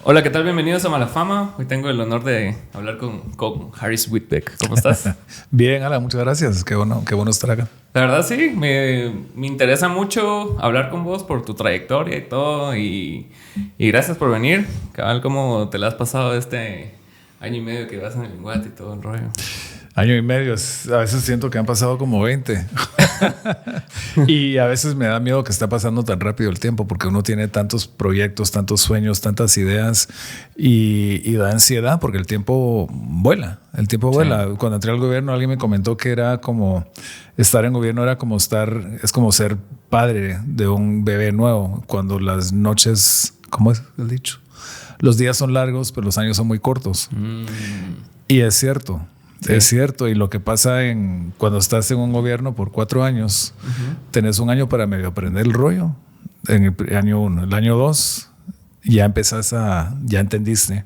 Hola, ¿qué tal? Bienvenidos a Malafama. Hoy tengo el honor de hablar con Harris Whitbeck. ¿Cómo estás? Bien, Alan, muchas gracias. Qué bueno estar acá. La verdad sí, me interesa mucho hablar con vos por tu trayectoria y todo. Y gracias por venir. Cabal, ¿cómo te la has pasado este año y medio que vas en el Linguat y todo el rollo? Año y medio, a veces siento que han pasado como 20. Y a veces me da miedo que está pasando tan rápido el tiempo porque uno tiene tantos proyectos, tantos sueños, tantas ideas y da ansiedad porque el tiempo vuela. El tiempo vuela. Sí. Cuando entré al gobierno alguien me comentó que era como estar en gobierno era como es como ser padre de un bebé nuevo cuando las noches, ¿cómo es el dicho? Los días son largos pero los años son muy cortos. Y es cierto. Sí. Es cierto, y lo que pasa cuando estás en un gobierno por 4 años, tenés un año para medio aprender el rollo. En el año 1, el año 2 ya ya entendiste.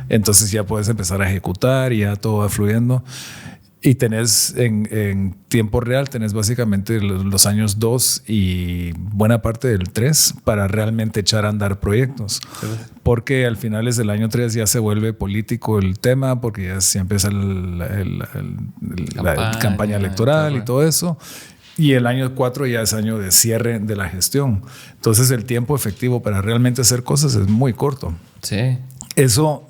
Entonces ya puedes empezar a ejecutar y ya todo va fluyendo. Y tenés en tiempo real, tenés básicamente los años 2 y buena parte del 3 para realmente echar a andar proyectos. Sí. Porque al final es el año 3 ya se vuelve político el tema, porque ya empieza la campaña electoral y todo eso. Y el año 4 ya es año de cierre de la gestión. Entonces el tiempo efectivo para realmente hacer cosas es muy corto. Sí. Eso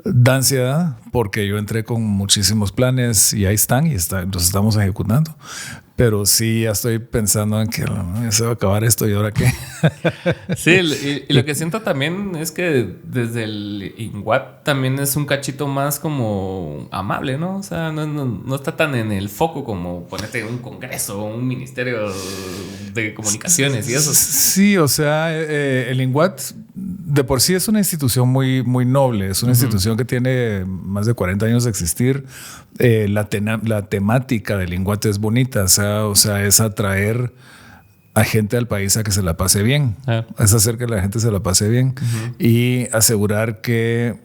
da ansiedad porque yo entré con muchísimos planes y ahí están y los estamos ejecutando. Pero sí, ya estoy pensando en que ya se va a acabar esto y ahora qué. Sí, y lo que siento también es que desde el INGUAT también es un cachito más como amable, ¿no? O sea, no está tan en el foco como ponerte un congreso o un ministerio de comunicaciones y eso. Sí, o sea, el INGUAT de por sí es una institución muy, muy noble. Es una institución que tiene más de 40 años de existir. La temática del INGUAT es bonita, o sea, es atraer a gente al país a que se la pase bien. Es hacer que la gente se la pase bien y asegurar que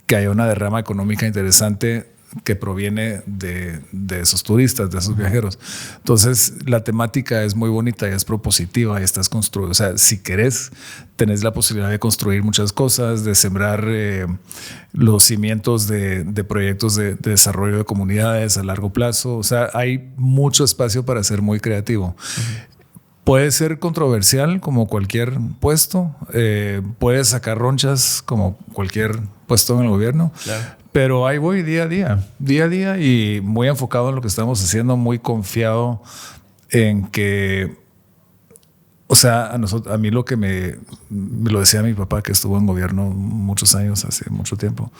haya una derrama económica interesante que proviene de esos turistas, de esos viajeros. Entonces, la temática es muy bonita y es propositiva y estás construyendo. O sea, si querés, tenés la posibilidad de construir muchas cosas, de sembrar los cimientos de proyectos de desarrollo de comunidades a largo plazo. O sea, hay mucho espacio para ser muy creativo. Puede ser controversial como cualquier puesto, puede sacar ronchas como cualquier puesto en el gobierno, claro. Pero ahí voy día a día y muy enfocado en lo que estamos haciendo, muy confiado en que, o sea, a mí lo que me lo decía mi papá que estuvo en gobierno muchos años, hace mucho tiempo,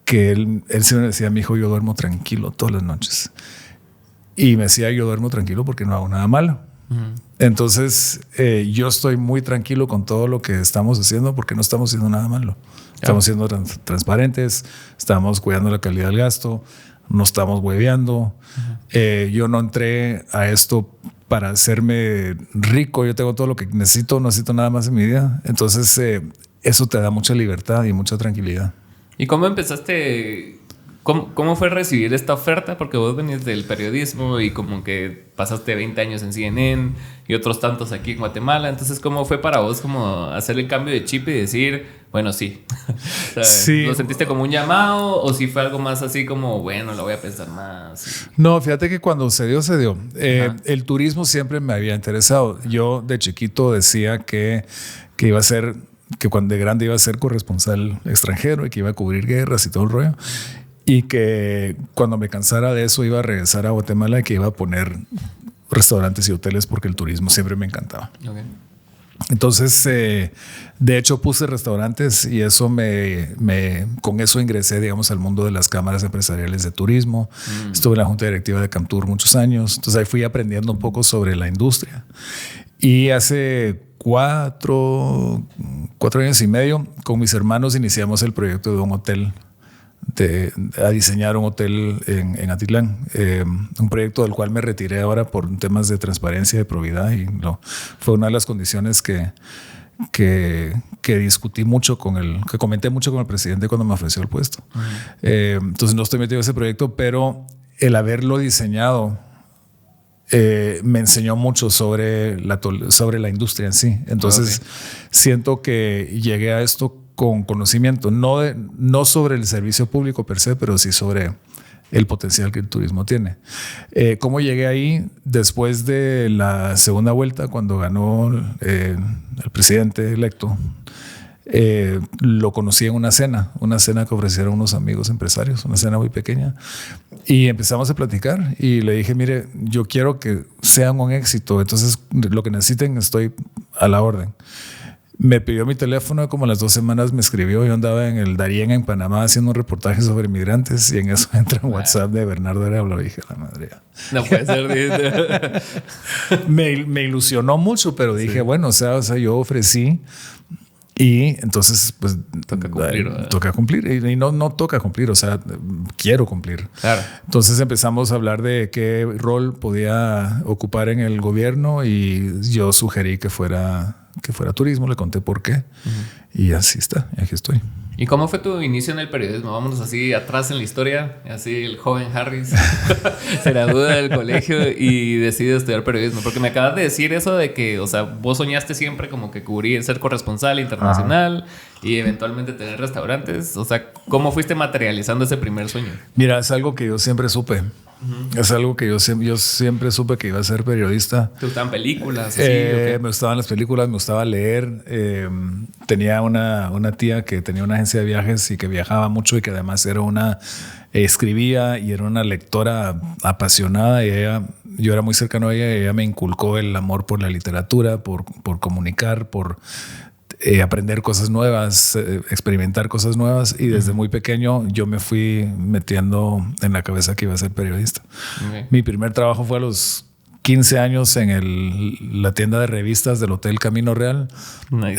que él siempre me decía, mi hijo, yo duermo tranquilo todas las noches. Y me decía, yo duermo tranquilo porque no hago nada malo. Entonces yo estoy muy tranquilo con todo lo que estamos haciendo porque no estamos haciendo nada malo. Estamos siendo transparentes, estamos cuidando la calidad del gasto, no estamos hueveando. Yo no entré a esto para hacerme rico, yo tengo todo lo que necesito, no necesito nada más en mi vida. Entonces eso te da mucha libertad y mucha tranquilidad. ¿Y cómo empezaste? ¿Cómo fue recibir esta oferta? Porque vos venís del periodismo y como que pasaste 20 años en CNN y otros tantos aquí en Guatemala. Entonces, ¿cómo fue para vos como hacer el cambio de chip y decir, bueno, sí? O sea, sí. ¿Lo sentiste como un llamado o si fue algo más así como, bueno, lo voy a pensar más? No, fíjate que cuando se dio. El turismo siempre me había interesado. Yo de chiquito decía que iba a ser, que cuando de grande iba a ser corresponsal extranjero y que iba a cubrir guerras y todo el rollo. Y que cuando me cansara de eso iba a regresar a Guatemala y que iba a poner restaurantes y hoteles porque el turismo siempre me encantaba. Okay. Entonces, de hecho puse restaurantes y eso con eso ingresé, digamos, al mundo de las cámaras empresariales de turismo. Estuve en la junta directiva de Camtur muchos años. Entonces ahí fui aprendiendo un poco sobre la industria. Y hace 4 años y medio con mis hermanos iniciamos el proyecto de un hotel, a diseñar un hotel en Atitlán, un proyecto del cual me retiré ahora por temas de transparencia y de probidad y fue una de las condiciones que discutí mucho que comenté mucho con el presidente cuando me ofreció el puesto. Entonces no estoy metido en ese proyecto, pero el haberlo diseñado me enseñó mucho sobre la industria en sí. Entonces, siento que llegué a esto con conocimiento, no sobre el servicio público per se, pero sí sobre el potencial que el turismo tiene. ¿Cómo llegué ahí? Después de la segunda vuelta, cuando ganó el presidente electo, lo conocí en una cena que ofrecieron unos amigos empresarios, una cena muy pequeña, y empezamos a platicar y le dije, mire, yo quiero que sean un éxito, entonces lo que necesiten estoy a la orden. Me pidió mi teléfono, como a las 2 semanas me escribió. Yo andaba en el Darién, en Panamá, haciendo un reportaje sobre migrantes, y en eso entra un WhatsApp de Bernardo Arevalo. Dije, la madre. No puede ser. me ilusionó mucho, pero dije, bueno, o sea, yo ofrecí. Y entonces, pues, toca cumplir. Toca cumplir. Y no toca cumplir, o sea, quiero cumplir. Claro. Entonces empezamos a hablar de qué rol podía ocupar en el gobierno, y yo sugerí que fuera turismo. Le conté por qué. Y así está, aquí estoy. ¿Y cómo fue tu inicio en el periodismo? Vámonos así atrás en la historia. Así el joven Harris se gradúa del colegio y decide estudiar periodismo. Porque me acabas de decir eso de que, o sea, vos soñaste siempre como que cubrir, ser corresponsal internacional y eventualmente tener restaurantes. O sea, ¿cómo fuiste materializando ese primer sueño? Mira, es algo que yo siempre supe. Es algo que yo siempre supe que iba a ser periodista. ¿Te gustaban películas? Así, me gustaban las películas, me gustaba leer. Tenía una tía que tenía una agencia de viajes y que viajaba mucho, y que además escribía y era una lectora apasionada, y yo era muy cercano a ella, y ella me inculcó el amor por la literatura, por comunicar, por aprender cosas nuevas, experimentar cosas nuevas, y desde muy pequeño yo me fui metiendo en la cabeza que iba a ser periodista. Mi primer trabajo fue a los 15 años en la tienda de revistas del Hotel Camino Real,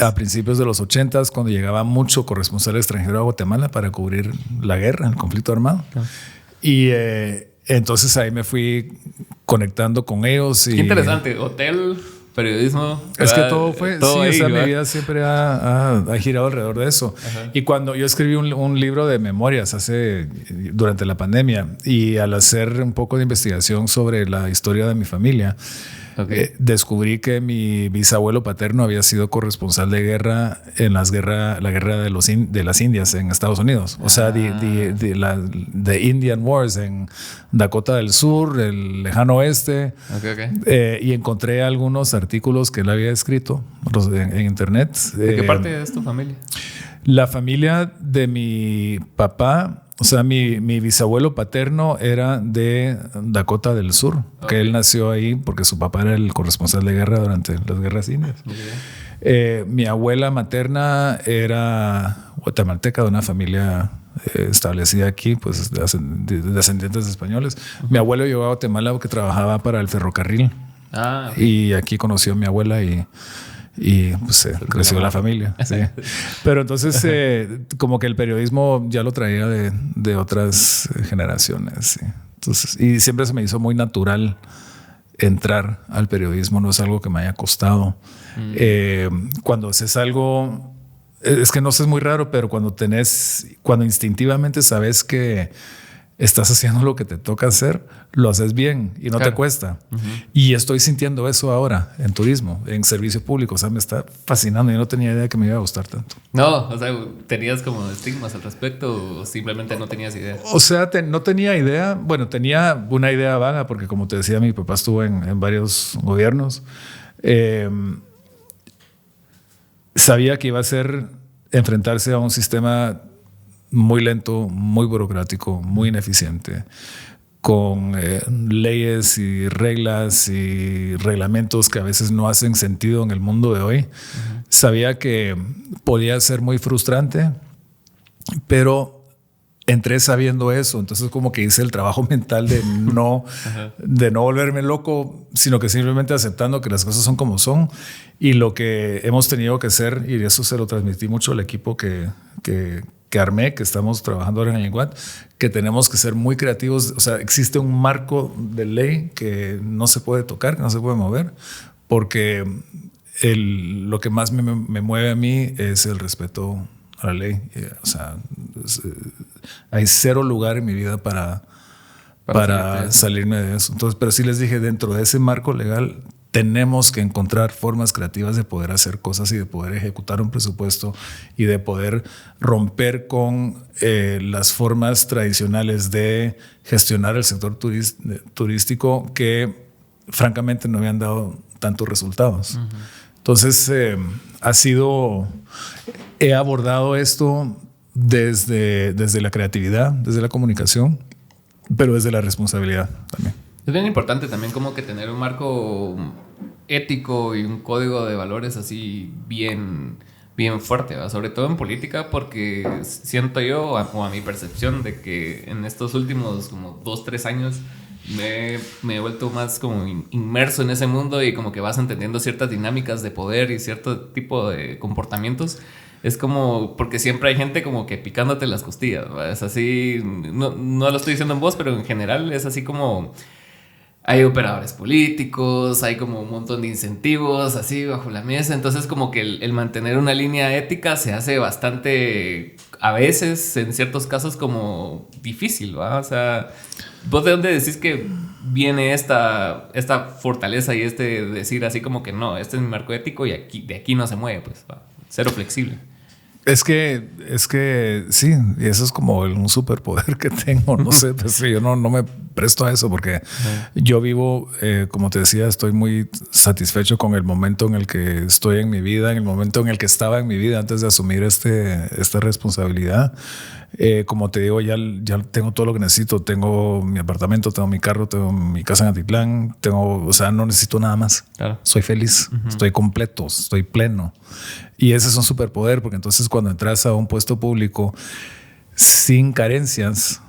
a principios de los 80s, cuando llegaba mucho corresponsal extranjero a Guatemala para cubrir la guerra, el conflicto armado. Y entonces ahí me fui conectando con ellos. Qué interesante, hotel, periodismo. Es que todo fue, todo sí, ahí, o sea, mi vida siempre ha girado alrededor de eso. Ajá. Y cuando yo escribí un libro de memorias durante la pandemia, y al hacer un poco de investigación sobre la historia de mi familia, descubrí que mi bisabuelo paterno había sido corresponsal de guerra en la guerra de las Indias en Estados Unidos. O sea, the Indian Wars en Dakota del Sur, el lejano oeste. Y encontré algunos artículos que él había escrito en internet. ¿De qué parte es tu familia? La familia de mi papá. O sea, mi bisabuelo paterno era de Dakota del Sur, que él nació ahí porque su papá era el corresponsal de guerra durante las guerras indias. Mi abuela materna era guatemalteca, de una familia establecida aquí, pues de descendientes españoles. Mi abuelo llegó a Guatemala porque trabajaba para el ferrocarril. Y aquí conoció a mi abuela y pues creció la familia. Sí. Pero entonces como que el periodismo ya lo traía de otras generaciones. Sí. Entonces, y siempre se me hizo muy natural entrar al periodismo, no es algo que me haya costado. Cuando haces algo, es que no sé, es muy raro, pero cuando instintivamente sabes que estás haciendo lo que te toca hacer, lo haces bien y no te cuesta. Y estoy sintiendo eso ahora en turismo, en servicio público. O sea, me está fascinando. Yo no tenía idea que me iba a gustar tanto. No, o sea, ¿tenías como estigmas al respecto o simplemente no tenías idea? O sea, no tenía idea. Bueno, tenía una idea vaga porque, como te decía, mi papá estuvo en varios gobiernos. Sabía que iba a ser enfrentarse a un sistema muy lento, muy burocrático, muy ineficiente, con leyes y reglas y reglamentos que a veces no hacen sentido en el mundo de hoy. Sabía que podía ser muy frustrante, pero entré sabiendo eso. Entonces como que hice el trabajo mental de no volverme loco, sino que simplemente aceptando que las cosas son como son, y lo que hemos tenido que hacer, y eso se lo transmití mucho al equipo que armé, que estamos trabajando ahora en el INGUAT, que tenemos que ser muy creativos. O sea, existe un marco de ley que no se puede tocar, que no se puede mover, porque lo que más me mueve a mí es el respeto a la ley. O sea, hay cero lugar en mi vida para para salirme de eso. Entonces, pero sí les dije, dentro de ese marco legal tenemos que encontrar formas creativas de poder hacer cosas y de poder ejecutar un presupuesto y de poder romper con las formas tradicionales de gestionar el sector turístico que francamente no habían dado tantos resultados. Entonces, he abordado esto desde la creatividad, desde la comunicación, pero desde la responsabilidad también. Es bien importante también como que tener un marco ético y un código de valores así bien fuerte, ¿verdad? Sobre todo en política, porque siento yo, o a mi percepción, de que en estos últimos como 2-3 años me he vuelto más como inmerso en ese mundo y como que vas entendiendo ciertas dinámicas de poder y cierto tipo de comportamientos. Es como, porque siempre hay gente como que picándote las costillas, ¿verdad? Es así, no lo estoy diciendo en voz, pero en general es así como hay operadores políticos, hay como un montón de incentivos así bajo la mesa. Entonces como que el mantener una línea ética se hace bastante, a veces, en ciertos casos, como difícil, ¿verdad? O sea, ¿vos de dónde decís que viene esta fortaleza y decir así como que no, este es mi marco ético y de aquí no se mueve, pues, ¿va? Cero flexible? Es que sí, y eso es como un superpoder que tengo, no sé, pues yo no me presto a eso porque yo vivo, como te decía, estoy muy satisfecho con el momento en el que estoy en mi vida, en el momento en el que estaba en mi vida antes de asumir esta responsabilidad. Como te digo, ya tengo todo lo que necesito. Tengo mi apartamento, tengo mi carro, tengo mi casa en Atitlán, o sea, no necesito nada más. Claro. Soy feliz, estoy completo, estoy pleno. Y ese es un superpoder, porque entonces cuando entras a un puesto público sin carencias,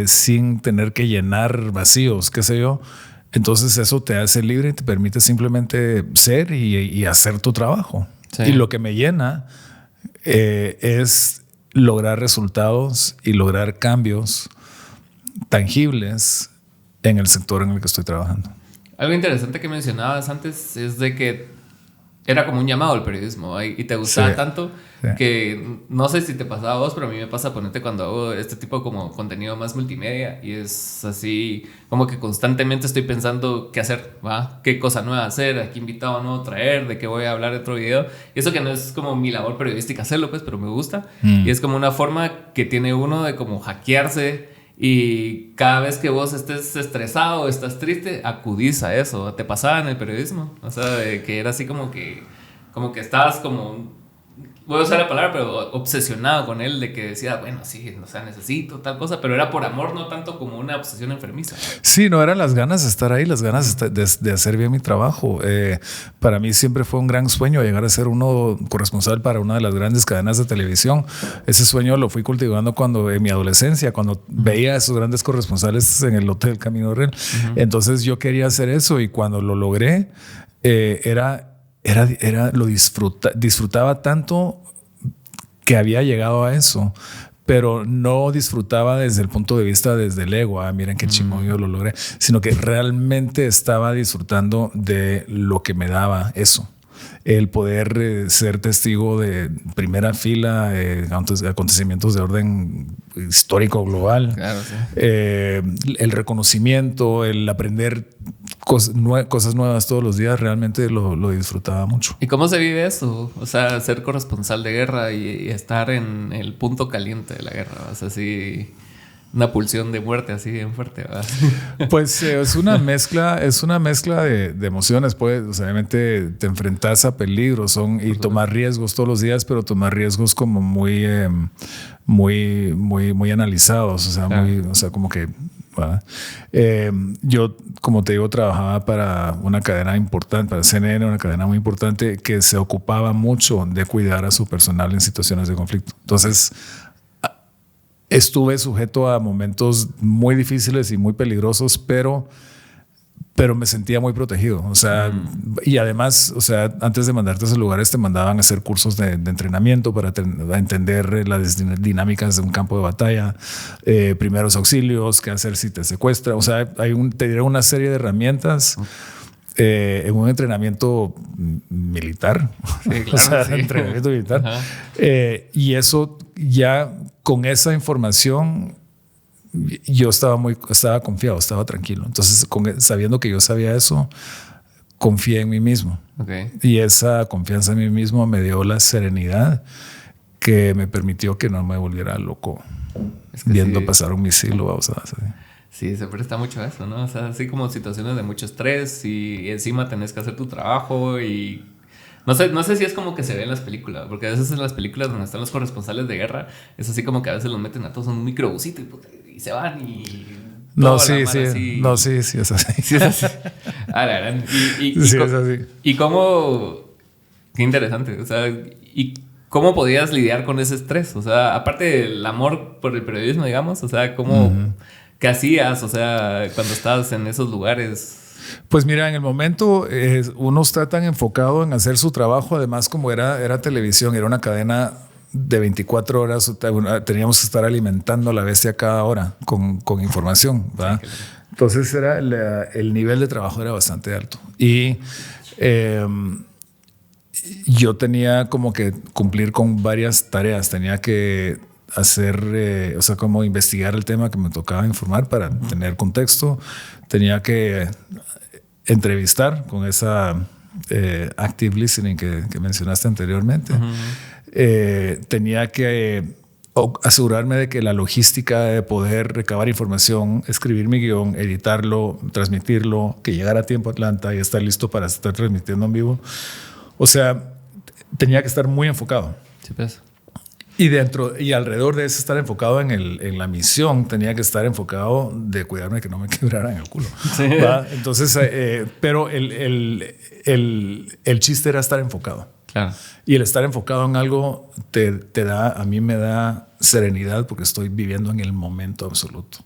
sin tener que llenar vacíos, qué sé yo, entonces eso te hace libre y te permite simplemente ser y hacer tu trabajo. Sí. Y lo que me llena es lograr resultados y lograr cambios tangibles en el sector en el que estoy trabajando. Algo interesante que mencionabas antes es de que era como un llamado al periodismo y te gustaba tanto que no sé si te pasaba a vos, pero a mí me pasa ponerte cuando hago este tipo como contenido más multimedia y es así como que constantemente estoy pensando qué hacer, ¿va? Qué cosa nueva hacer, a qué invitado nuevo traer, de qué voy a hablar en otro video. Y eso que no es como mi labor periodística hacerlo, pues, pero me gusta. Y es como una forma que tiene uno de como hackearse. Y cada vez que vos estés estresado o estás triste, acudís a eso. ¿Te pasaba en el periodismo? O sea, de que era así como que estabas como, voy a usar la palabra, pero obsesionado con él, de que decía, bueno, sí, o sea, necesito tal cosa, pero era por amor, no tanto como una obsesión enfermiza. Sí, no eran las ganas de estar ahí, las ganas de hacer bien mi trabajo. Para mí siempre fue un gran sueño llegar a ser uno corresponsal para una de las grandes cadenas de televisión. Ese sueño lo fui cultivando cuando en mi adolescencia, cuando veía a esos grandes corresponsales en el Hotel Camino Real. Entonces yo quería hacer eso y cuando lo logré, lo disfrutaba tanto que había llegado a eso, pero no disfrutaba desde el punto de vista desde el ego, miren qué chingón yo lo logré, sino que realmente estaba disfrutando de lo que me daba eso. El poder ser testigo de primera fila acontecimientos de orden histórico global. Claro, sí. El reconocimiento, el aprender cosas nuevas todos los días, realmente lo disfrutaba mucho. ¿Y cómo se vive eso? O sea, ser corresponsal de guerra y estar en el punto caliente de la guerra. O sea, así una pulsión de muerte así bien fuerte, ¿verdad? Pues es una mezcla de emociones. Pues, o sea, obviamente te enfrentas a peligros y tomar riesgos todos los días, pero tomar riesgos como muy analizados. O sea, claro. O sea, como que yo, como te digo, trabajaba para una cadena importante, para CNN, una cadena muy importante que se ocupaba mucho de cuidar a su personal en situaciones de conflicto. Entonces, estuve sujeto a momentos muy difíciles y muy peligrosos, pero me sentía muy protegido. O sea, y además, o sea, antes de mandarte a esos lugares te mandaban a hacer cursos de entrenamiento para entender las dinámicas de un campo de batalla, primeros auxilios, qué hacer si te secuestra. O sea, te dieron una serie de herramientas en un entrenamiento militar. Sí, claro, o sea, sí. Entrenamiento militar. Y eso ya con esa información yo estaba confiado, estaba tranquilo. Entonces, sabiendo que yo sabía eso, confié en mí mismo. Okay. Y esa confianza en mí mismo me dio la serenidad que me permitió que no me volviera loco viendo pasar un misil o babosadas así. Sí, se presta mucho a eso, ¿no? O sea, así como situaciones de mucho estrés y encima tenés que hacer tu trabajo y... No sé si es como que se ve en las películas, porque a veces en las películas donde están los corresponsales de guerra, es así como que a veces los meten a todos en un microbusito y se van y... No, sí, es así. Sí, es así. Ah, la gran. Sí, es así. Y cómo... Qué interesante, o sea, y cómo podías lidiar con ese estrés, o sea, aparte del amor por el periodismo, digamos, o sea, cómo... ¿Qué hacías? O sea, cuando estabas en esos lugares... Pues mira, en el momento uno está tan enfocado en hacer su trabajo, además como era televisión, era una cadena de 24 horas, teníamos que estar alimentando a la bestia cada hora con información, ¿verdad? Sí, claro. Entonces el nivel de trabajo era bastante alto y yo tenía como que cumplir con varias tareas, tenía que hacer, o sea, como investigar el tema que me tocaba informar para tener contexto, tenía que entrevistar con esa active listening que mencionaste anteriormente. Tenía que asegurarme de que la logística de poder recabar información, escribir mi guión, editarlo, transmitirlo, que llegara a tiempo a Atlanta y estar listo para estar transmitiendo en vivo. O sea, tenía que estar muy enfocado. Sí, pues. Y alrededor de eso estar enfocado en la misión, tenía que estar enfocado de cuidarme de que no me quebraran el culo. Sí. Entonces, pero el chiste era estar enfocado. Claro. Y el estar enfocado en algo a mí me da serenidad porque estoy viviendo en el momento absoluto.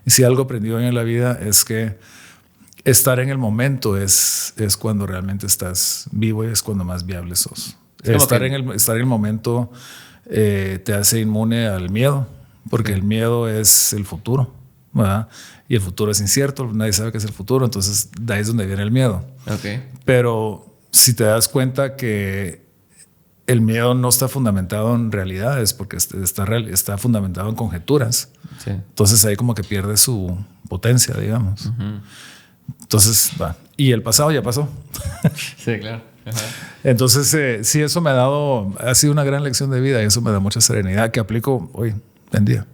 Y si algo aprendí en la vida es que estar en el momento es cuando realmente estás vivo y es cuando más viable sos. Estar en el momento te hace inmune al miedo, porque el miedo es el futuro, ¿verdad? Y el futuro es incierto, nadie sabe qué es el futuro, entonces de ahí es donde viene el miedo. Okay. Pero si te das cuenta que el miedo no está fundamentado en realidades, porque está fundamentado en conjeturas, sí. Entonces ahí como que pierde su potencia, digamos. Uh-huh. Entonces, y el pasado ya pasó. Sí, claro. Ajá. Entonces, sí, eso ha sido una gran lección de vida y eso me da mucha serenidad que aplico hoy en día.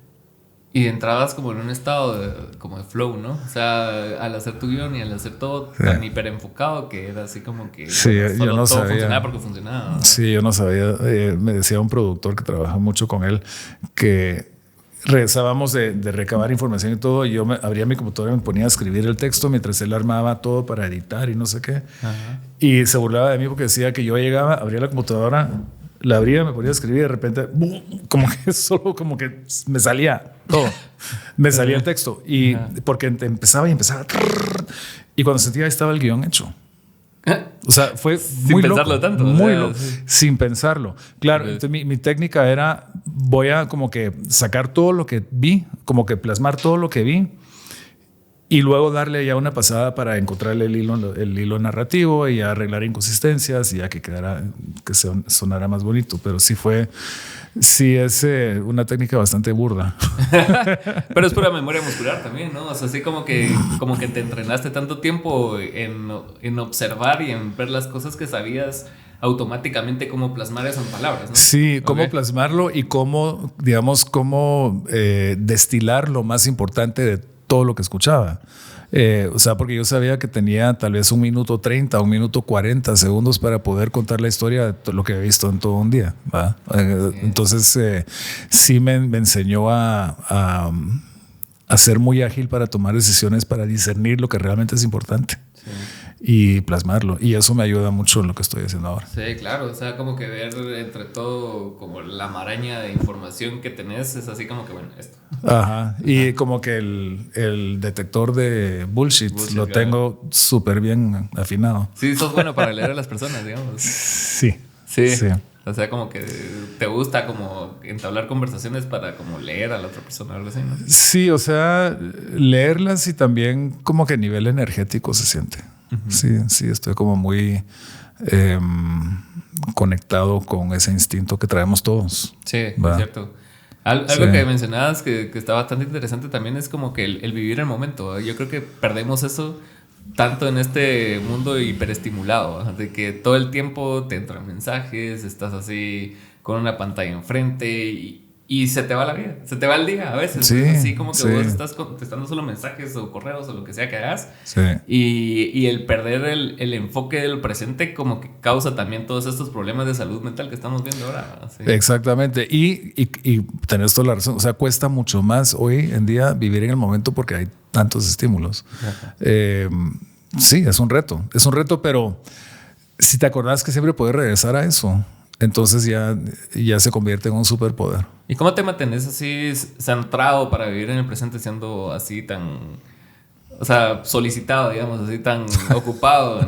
Y entrabas como en un estado como de flow, ¿no? O sea, al hacer tu guión y al hacer todo tan hiper enfocado que era así como que sí, yo no todo sabía. Funcionaba porque funcionaba, ¿no? Sí, yo no sabía. Me decía un productor que trabaja mucho con él que regresábamos de recabar información y todo, y yo abría mi computadora y me ponía a escribir el texto mientras él armaba todo para editar y no sé qué. Ajá. Y se burlaba de mí porque decía que yo llegaba, abría la computadora, la abría, me ponía a escribir y de repente como que solo como que me salía todo. Me salía el texto y porque empezaba y cuando sentía ahí estaba el guión hecho. O sea, fue muy loco. Sin pensarlo tanto. Muy loco. Sí. Sin pensarlo. Claro, entonces mi técnica era, voy a como que sacar todo lo que vi, como que plasmar todo lo que vi y luego darle ya una pasada para encontrar el hilo narrativo y arreglar inconsistencias y ya que sonara más bonito. Pero sí es una técnica bastante burda. Pero es pura memoria muscular también, ¿no? O sea, así como que te entrenaste tanto tiempo en observar y en ver las cosas que sabías automáticamente cómo plasmar eso en palabras, ¿no? Sí, cómo plasmarlo y cómo destilar lo más importante de todo lo que escuchaba. O sea, porque yo sabía que tenía tal vez 1 minuto 30, 1 minuto 40 segundos para poder contar la historia de lo que había visto en todo un día, ¿va? Entonces, sí me enseñó a ser muy ágil para tomar decisiones, para discernir lo que realmente es importante. Sí. Y plasmarlo. Y eso me ayuda mucho en lo que estoy haciendo ahora. Sí, claro. O sea, como que ver entre todo como la maraña de información que tenés es así como que, bueno, esto. Ajá. Y como que el detector de bullshit lo tengo súper bien afinado. Sí, sos bueno para leer a las personas, digamos. Sí. O sea, como que te gusta como entablar conversaciones para como leer a la otra persona, algo así, ¿no? Sí, o sea, leerlas y también como que a nivel energético se siente. Uh-huh. Sí, estoy como muy conectado con ese instinto que traemos todos. Sí, es cierto. Algo que mencionabas que está bastante interesante también es como que el vivir el momento. Yo creo que perdemos eso tanto en este mundo hiperestimulado, de que todo el tiempo te entran mensajes, estás así con una pantalla enfrente y se te va la vida, se te va el día a veces. Sí, es así como que sí. vos estás contestando solo mensajes o correos o lo que sea que hagas. Sí. Y el perder el enfoque del presente como que causa también todos estos problemas de salud mental que estamos viendo ahora. Sí. Exactamente. Y tenés toda la razón. O sea, cuesta mucho más hoy en día vivir en el momento porque hay tantos estímulos. Sí, es un reto, pero si te acordás que siempre puedes regresar a eso, entonces ya se convierte en un superpoder. ¿Y cómo te mantienes así centrado para vivir en el presente siendo así tan, o sea, solicitado, digamos, así tan ocupado?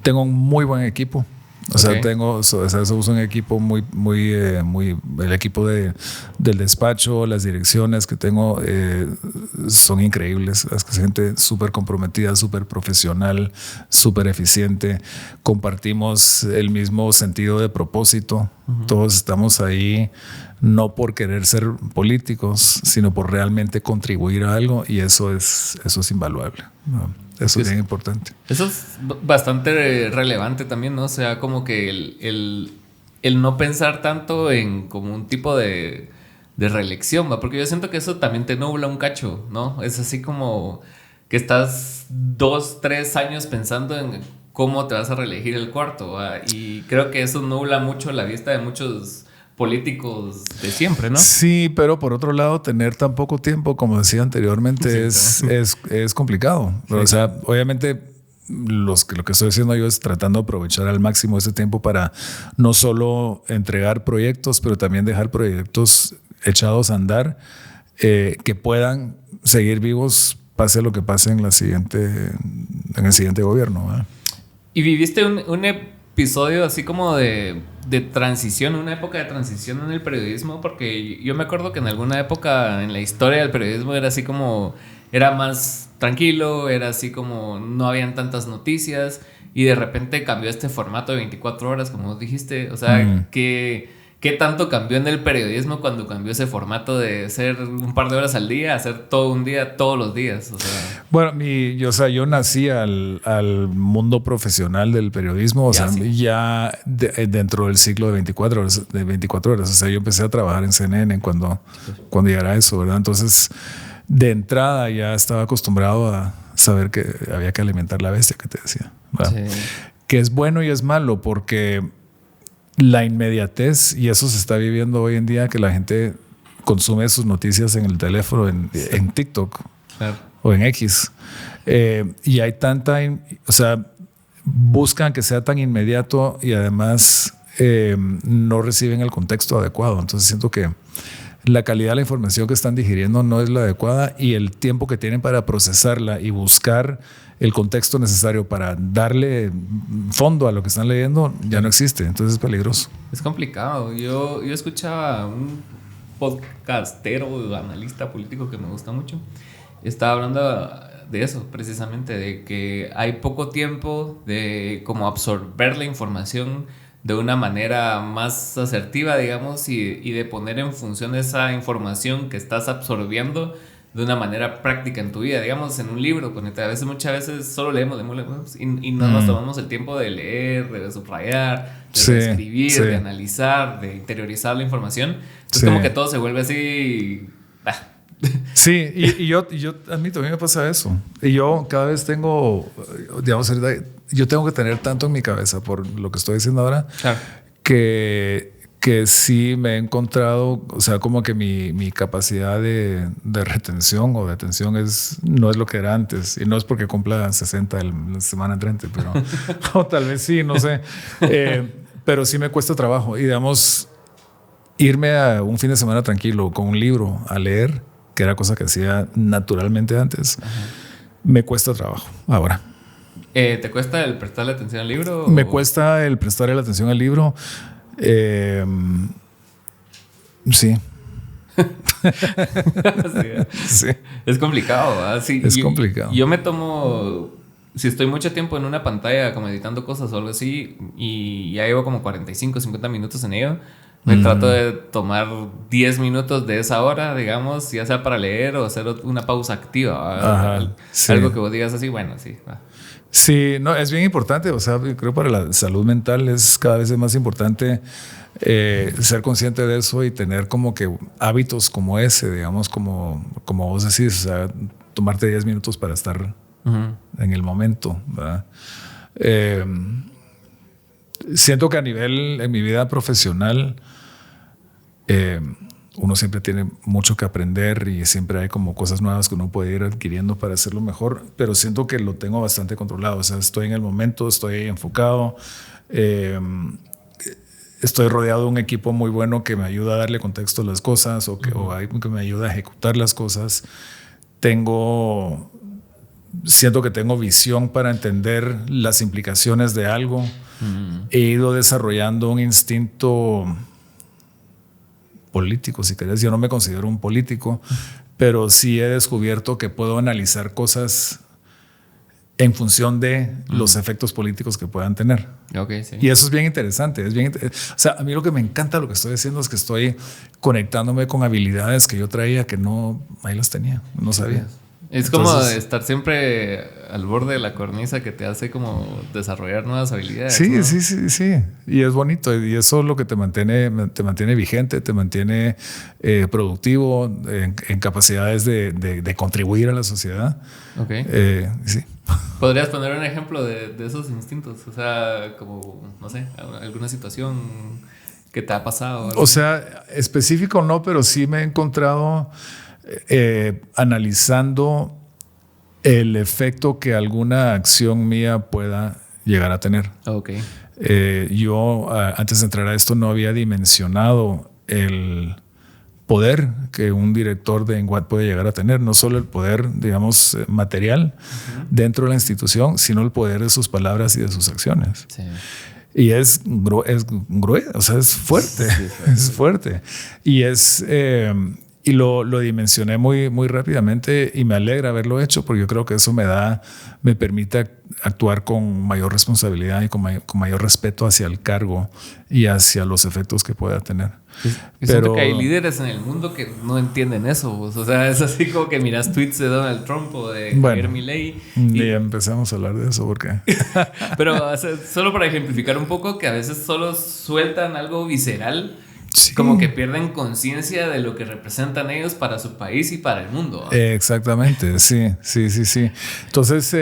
Tengo un muy buen equipo. O sea, somos un equipo muy, el equipo del despacho, las direcciones que tengo son increíbles. Es gente súper comprometida, súper profesional, súper eficiente. Compartimos el mismo sentido de propósito. Todos estamos ahí no por querer ser políticos, sino por realmente contribuir a algo, y eso es invaluable, ¿no? Eso es bien importante. Eso es bastante relevante también, ¿no? O sea, como que el no pensar tanto en como un tipo de reelección, ¿va? Porque yo siento que eso también te nubla un cacho, ¿no? Es así como que estás 2, 3 años pensando en cómo te vas a reelegir el cuarto, ¿va? Y creo que eso nubla mucho la vista de muchos políticos de siempre, ¿no? Sí, pero por otro lado, tener tan poco tiempo, como decía anteriormente, sí, es complicado. Sí. O sea, obviamente lo que estoy haciendo yo es tratando de aprovechar al máximo ese tiempo para no solo entregar proyectos, pero también dejar proyectos echados a andar que puedan seguir vivos pase lo que pase en el siguiente gobierno, ¿verdad? Y viviste un episodio así como de transición, una época de transición en el periodismo, porque yo me acuerdo que en alguna época en la historia del periodismo era así como, era más tranquilo, era así como no habían tantas noticias y de repente cambió este formato de 24 horas, como dijiste. O sea, ¿qué tanto cambió en el periodismo cuando cambió ese formato de ser un par de horas al día a hacer todo un día, todos los días? O sea, bueno, yo nací al mundo profesional del periodismo, ya dentro del ciclo de 24 horas. O sea, yo empecé a trabajar en CNN cuando llegara eso, ¿verdad? Entonces, de entrada ya estaba acostumbrado a saber que había que alimentar la bestia, que te decía, ¿verdad? Sí. Que es bueno y es malo porque la inmediatez, y eso se está viviendo hoy en día, que la gente consume sus noticias en el teléfono, en TikTok, claro, o en X, y hay tanta, o sea, buscan que sea tan inmediato y además no reciben el contexto adecuado. Entonces siento que la calidad de la información que están digiriendo no es la adecuada, y el tiempo que tienen para procesarla y buscar el contexto necesario para darle fondo a lo que están leyendo ya no existe. Entonces es peligroso. Es complicado. Yo escuchaba un podcastero, analista político que me gusta mucho. Estaba hablando de eso, precisamente, de que hay poco tiempo de como absorber la información de una manera más asertiva, digamos, y de poner en función esa información que estás absorbiendo de una manera práctica en tu vida, digamos, en un libro, muchas veces solo leemos y no nos tomamos el tiempo de leer, de subrayar, de escribir, de analizar, de interiorizar la información. Entonces como que todo se vuelve así. Sí, y yo admito, a mí me pasa eso. Y yo cada vez tengo, digamos, yo tengo que tener tanto en mi cabeza por lo que estoy diciendo ahora, claro, que sí me he encontrado, o sea, como que mi capacidad de retención o de atención no es lo que era antes. Y no es porque cumpla 60 la semana entrante, pero o tal vez sí, no sé. Pero sí me cuesta trabajo. Y digamos, irme a un fin de semana tranquilo con un libro a leer, que era cosa que hacía naturalmente antes, me cuesta trabajo ahora. ¿Te cuesta el prestarle atención al libro? Me cuesta el prestarle la atención al libro. Sí. Sí. Es complicado, ¿verdad? Sí, es complicado. Yo me tomo si estoy mucho tiempo en una pantalla como editando cosas o algo así y ya llevo como 45, 50 minutos en ello, me trato de tomar 10 minutos de esa hora, digamos, ya sea para leer o hacer una pausa activa. Ajá, sí. Algo que vos digas así, bueno, sí, va. Sí, no, es bien importante, o sea, yo creo para la salud mental es cada vez más importante ser consciente de eso y tener como que hábitos como ese, digamos, como vos decís, o sea, tomarte 10 minutos para estar en el momento, ¿verdad? Siento que a nivel, en mi vida profesional, uno siempre tiene mucho que aprender y siempre hay como cosas nuevas que uno puede ir adquiriendo para hacerlo mejor, pero siento que lo tengo bastante controlado, o sea, estoy en el momento, estoy enfocado, estoy rodeado de un equipo muy bueno que me ayuda a darle contexto a las cosas o que me ayuda a ejecutar las cosas. Siento que tengo visión para entender las implicaciones de algo. He ido desarrollando un instinto político, si querés. Yo no me considero un político, pero sí he descubierto que puedo analizar cosas en función de los efectos políticos que puedan tener. Okay, sí. Y eso es bien interesante. O sea, a mí lo que me encanta lo que estoy haciendo es que estoy conectándome con habilidades que yo traía que no, ahí las tenía, no sabía. Es como estar siempre al borde de la cornisa que te hace como desarrollar nuevas habilidades. Sí, ¿no? sí. Y es bonito. Y eso es lo que te mantiene vigente, te mantiene productivo, en capacidades de contribuir a la sociedad. Okay. Sí. ¿Podrías poner un ejemplo de esos instintos? O sea, como, no sé, alguna situación que te ha pasado. O sea, específico no, pero sí me he encontrado analizando el efecto que alguna acción mía pueda llegar a tener. Okay. Yo antes de entrar a esto no había dimensionado el poder que un director de ENGUAT puede llegar a tener, no solo el poder, digamos, material dentro de la institución, sino el poder de sus palabras y de sus acciones. Sí. Y es grueso, o sea, es fuerte, sí, es fuerte. Y lo dimensioné muy, muy rápidamente y me alegra haberlo hecho porque yo creo que eso me permite actuar con mayor responsabilidad y con mayor respeto hacia el cargo y hacia los efectos que pueda tener. Y siento que hay líderes en el mundo que no entienden eso. O sea, es así como que miras tweets de Donald Trump o de Javier Milei. Y empezamos a hablar de eso porque... Pero o sea, solo para ejemplificar un poco, que a veces solo sueltan algo visceral. Sí. Como que pierden conciencia de lo que representan ellos para su país y para el mundo. Exactamente, sí. Entonces,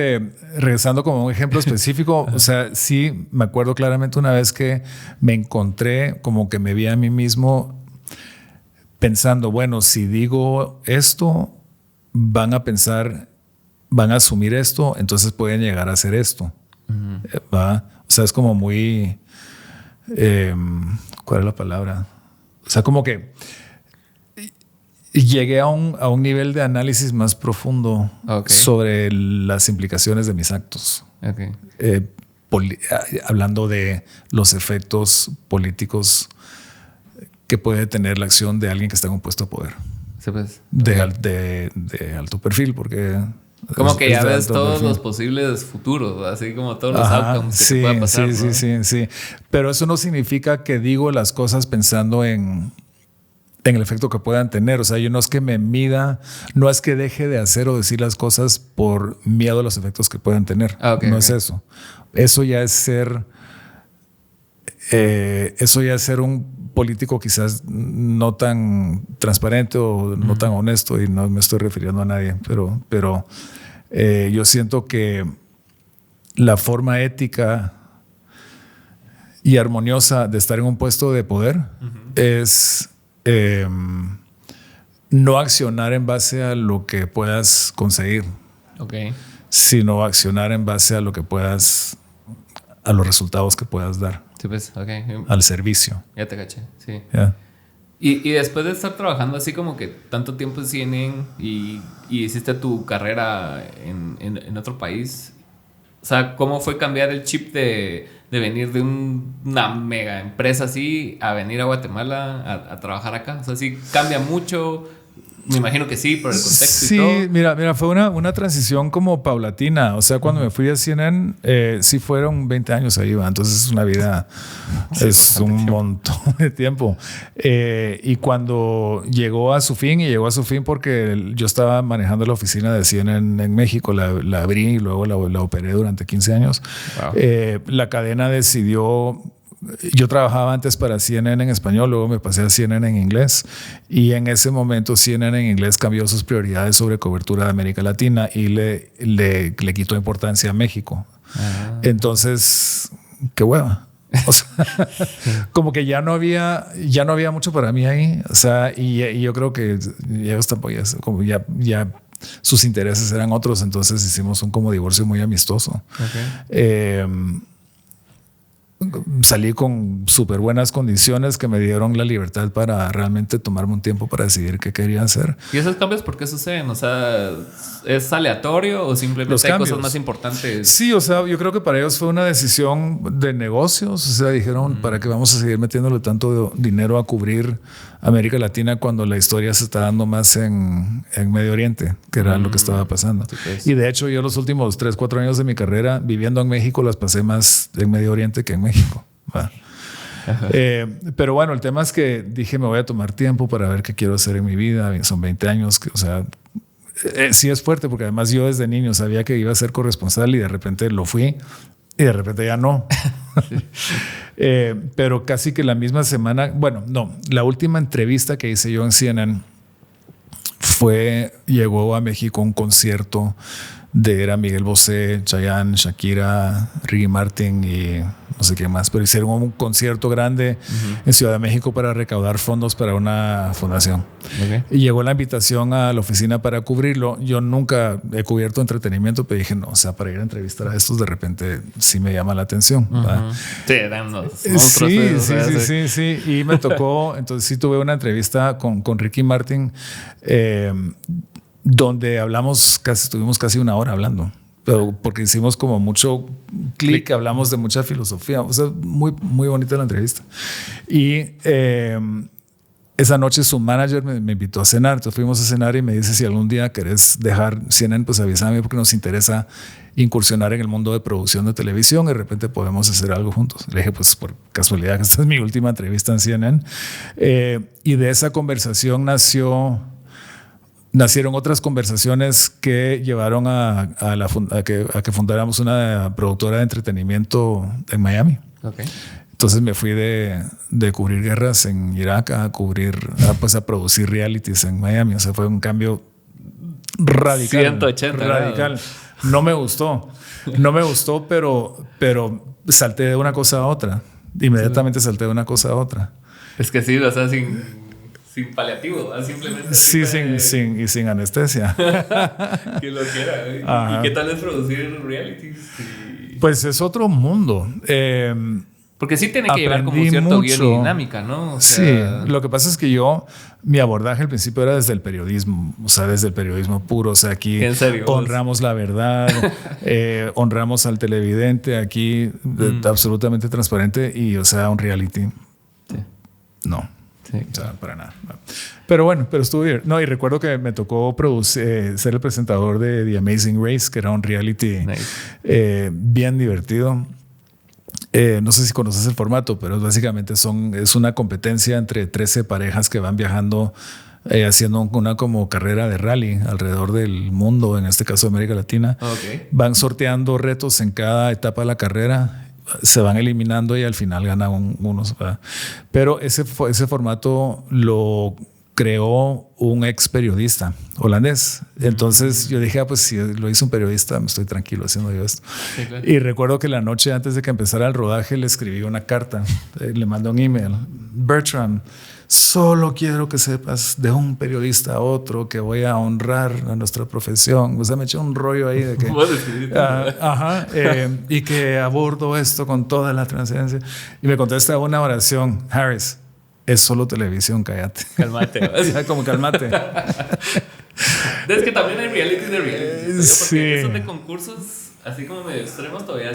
regresando como un ejemplo específico, o sea, sí me acuerdo claramente una vez que me encontré como que me vi a mí mismo pensando, bueno, si digo esto, van a asumir esto, entonces pueden llegar a hacer esto. ¿Va? O sea, es como muy... ¿cuál es la palabra? O sea, como que llegué a un nivel de análisis más profundo sobre las implicaciones de mis actos. Okay. Hablando de los efectos políticos que puede tener la acción de alguien que está en un puesto de poder. Sí, pues. De alto perfil, porque... Como que ya ves todos los posibles futuros, así como todos los outcomes que te puedan pasar. Sí. Pero eso no significa que digo las cosas pensando en el efecto que puedan tener. O sea, yo no es que me mida, no es que deje de hacer o decir las cosas por miedo a los efectos que puedan tener. Es eso. Eso ya es ser un político quizás no tan transparente o no tan honesto, y no me estoy refiriendo a nadie, pero yo siento que la forma ética y armoniosa de estar en un puesto de poder es no accionar en base a lo que puedas conseguir, sino accionar en base a lo que puedas, a los resultados que puedas dar. Sí, pues, al servicio. Ya te caché, sí. Yeah. Y después de estar trabajando así como que tanto tiempo en CNN y hiciste tu carrera en otro país, o sea, ¿cómo fue cambiar el chip de venir de una mega empresa así a venir a Guatemala a trabajar acá? O sea, sí cambia mucho, Me imagino que sí, por el contexto sí, y todo. Mira, fue una transición como paulatina. O sea, cuando me fui a CNN, sí fueron 20 años ahí, ¿va? Entonces es una vida, es un montón de tiempo. Y cuando llegó a su fin, y llegó a su fin porque yo estaba manejando la oficina de CNN en México, la abrí y luego la operé durante 15 años. Wow. La cadena decidió... Yo trabajaba antes para CNN en español, luego me pasé a CNN en inglés y en ese momento CNN en inglés cambió sus prioridades sobre cobertura de América Latina y le quitó importancia a México. Entonces, qué hueva. O sea, como que ya no había mucho para mí ahí. O sea, y yo creo que ellos tampoco como ya sus intereses eran otros, entonces hicimos un como divorcio muy amistoso. Salí con súper buenas condiciones que me dieron la libertad para realmente tomarme un tiempo para decidir qué quería hacer. ¿Y esos cambios por qué suceden? O sea, ¿es aleatorio o simplemente hay cosas más importantes? Sí, o sea, yo creo que para ellos fue una decisión de negocios. O sea, dijeron, ¿para qué vamos a seguir metiéndole tanto dinero a cubrir América Latina cuando la historia se está dando más en Medio Oriente, que era lo que estaba pasando? Y de hecho, yo los últimos 3, 4 años de mi carrera viviendo en México las pasé más en Medio Oriente que en México. Pero bueno, el tema es que dije, me voy a tomar tiempo para ver qué quiero hacer en mi vida. Son 20 años, o sea, sí es fuerte porque además yo desde niño sabía que iba a ser corresponsal y de repente lo fui y de repente ya no. Pero casi que la misma semana, bueno, no, la última entrevista que hice yo en CNN llegó a México un concierto era Miguel Bosé, Chayanne, Shakira, Ricky Martin y no sé qué más, pero hicieron un concierto grande en Ciudad de México para recaudar fondos para una fundación. Y llegó la invitación a la oficina para cubrirlo. Yo nunca he cubierto entretenimiento, pero dije, no, o sea, para ir a entrevistar a estos de repente sí me llama la atención. Sí, eran los monstruos. Sí. Y me tocó, entonces sí tuve una entrevista con Ricky Martin, donde estuvimos casi una hora hablando, pero porque hicimos como mucho clic, hablamos de mucha filosofía, o sea, muy, muy bonita la entrevista. Y esa noche su manager me invitó a cenar, entonces fuimos a cenar y me dice, si algún día querés dejar CNN, pues avísame porque nos interesa incursionar en el mundo de producción de televisión y de repente podemos hacer algo juntos. Le dije, pues por casualidad, que esta es mi última entrevista en CNN. Y de esa conversación nacieron otras conversaciones que llevaron a que fundáramos una productora de entretenimiento en Miami. Entonces me fui de cubrir guerras en Irak a producir realities en Miami. O sea, fue un cambio radical. 180 radical. No me gustó, pero salté de una cosa a otra. Inmediatamente salté de una cosa a otra. Es que sí, o sea, sin paliativo, simplemente. Sí, sin anestesia. Que lo quiera. ¿Y qué tal es producir realities? Pues es otro mundo. Porque sí tiene que llevar como cierto guión y dinámica, ¿no? O sea, sí, lo que pasa es que mi abordaje al principio era desde el periodismo, o sea, desde el periodismo puro. O sea, aquí honramos la verdad, honramos al televidente, aquí absolutamente transparente y, o sea, un reality. Sí. No. Sí. O sea, para nada. Pero bueno, estuvo bien. No, y recuerdo que me tocó ser el presentador de The Amazing Race, que era un reality bien divertido. No sé si conoces el formato, pero básicamente es una competencia entre 13 parejas que van viajando haciendo una como carrera de rally alrededor del mundo, en este caso de América Latina. Van sorteando retos en cada etapa de la carrera, se van eliminando y al final ganan unos. Pero ese formato lo creó un ex periodista holandés. Entonces yo dije, pues si lo hizo un periodista, me estoy tranquilo haciendo yo esto. Sí, claro. Y recuerdo que la noche antes de que empezara el rodaje le escribí una carta, le mandé un email. Bertrand, solo quiero que sepas de un periodista a otro que voy a honrar a nuestra profesión. O sea, me eché un rollo ahí de que y que abordo esto con toda la transcendencia. Y me contesta una oración, Harris, es solo televisión, cállate. Cálmate. Como cálmate. Es que también hay reality de reality. Porque esos de concursos, así como medio extremos, todavía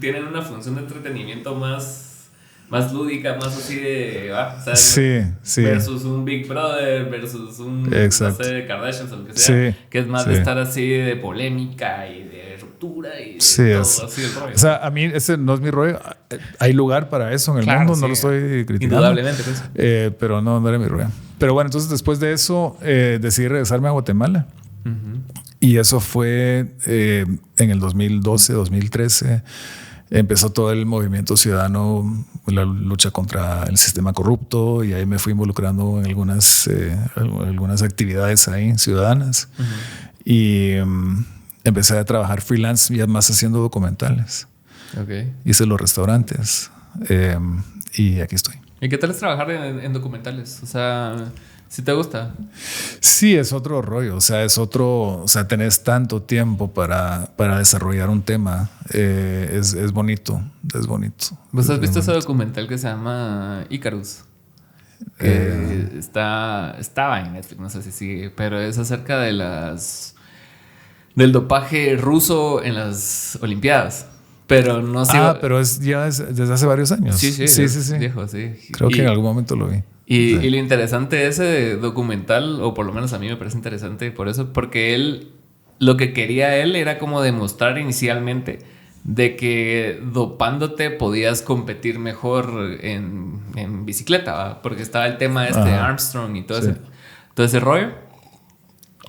tienen una función de entretenimiento más más lúdica, más así de... o sea, sí. Versus un Big Brother, versus un... Exacto. No sé, Kardashians o lo que sea. Sí, Que es más de estar así de polémica y de ruptura y sí, todo así el rollo. O sea, a mí ese no es mi rollo. Hay lugar para eso en el mundo, no lo estoy criticando. Indudablemente, pues. Pero no era mi rollo. Pero bueno, entonces después de eso decidí regresarme a Guatemala. Y eso fue en el 2012, 2013. Empezó todo el movimiento ciudadano, la lucha contra el sistema corrupto, y ahí me fui involucrando en algunas actividades ahí ciudadanas. Y empecé a trabajar freelance, ya más haciendo documentales. Hice los restaurantes y aquí estoy. ¿Y qué tal es trabajar en documentales? O sea, ¿sí te gusta? Sí, es otro rollo. O sea, tenés tanto tiempo para desarrollar un tema. Es bonito, es bonito. ¿Vos has visto ese documental que se llama Icarus? Que estaba en Netflix, no sé si sigue, pero es acerca de del dopaje ruso en las Olimpiadas. Pero no sé. Pero desde hace varios años. Sí. Viejo, sí. Creo que en algún momento lo vi. Y lo interesante de ese documental, o por lo menos a mí me parece interesante por eso, porque lo que quería él era como demostrar inicialmente de que dopándote podías competir mejor en bicicleta, ¿va? Porque estaba el tema de Armstrong y todo ese rollo.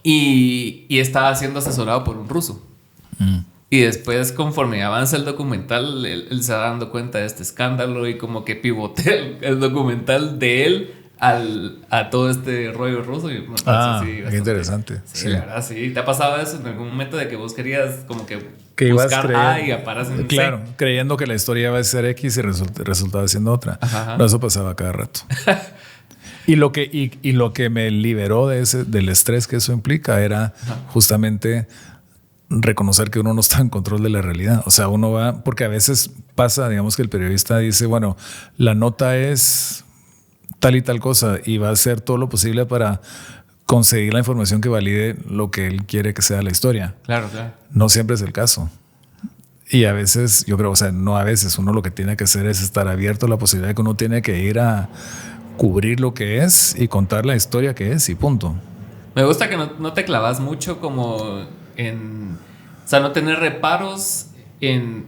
Y estaba siendo asesorado por un ruso. Y después, conforme avanza el documental, él se va dando cuenta de este escándalo y como que pivotea el documental de él a todo este rollo ruso. Y qué interesante. Sí, la verdad, sí. ¿Te ha pasado eso en algún momento de que vos querías como que buscar A y aparas en claro, C? Creyendo que la historia iba a ser X y resultaba siendo otra. No, eso pasaba cada rato. Y lo que me liberó del estrés que eso implica era justamente reconocer que uno no está en control de la realidad. O sea, uno va, porque a veces pasa, digamos, que el periodista dice, bueno, la nota es tal y tal cosa y va a hacer todo lo posible para conseguir la información que valide lo que él quiere que sea la historia. Claro. No siempre es el caso. Y a veces, yo creo, o sea, no a veces, uno lo que tiene que hacer es estar abierto a la posibilidad de que uno tiene que ir a cubrir lo que es y contar la historia que es y punto. Me gusta que no te clavas mucho como o sea, no tener reparos en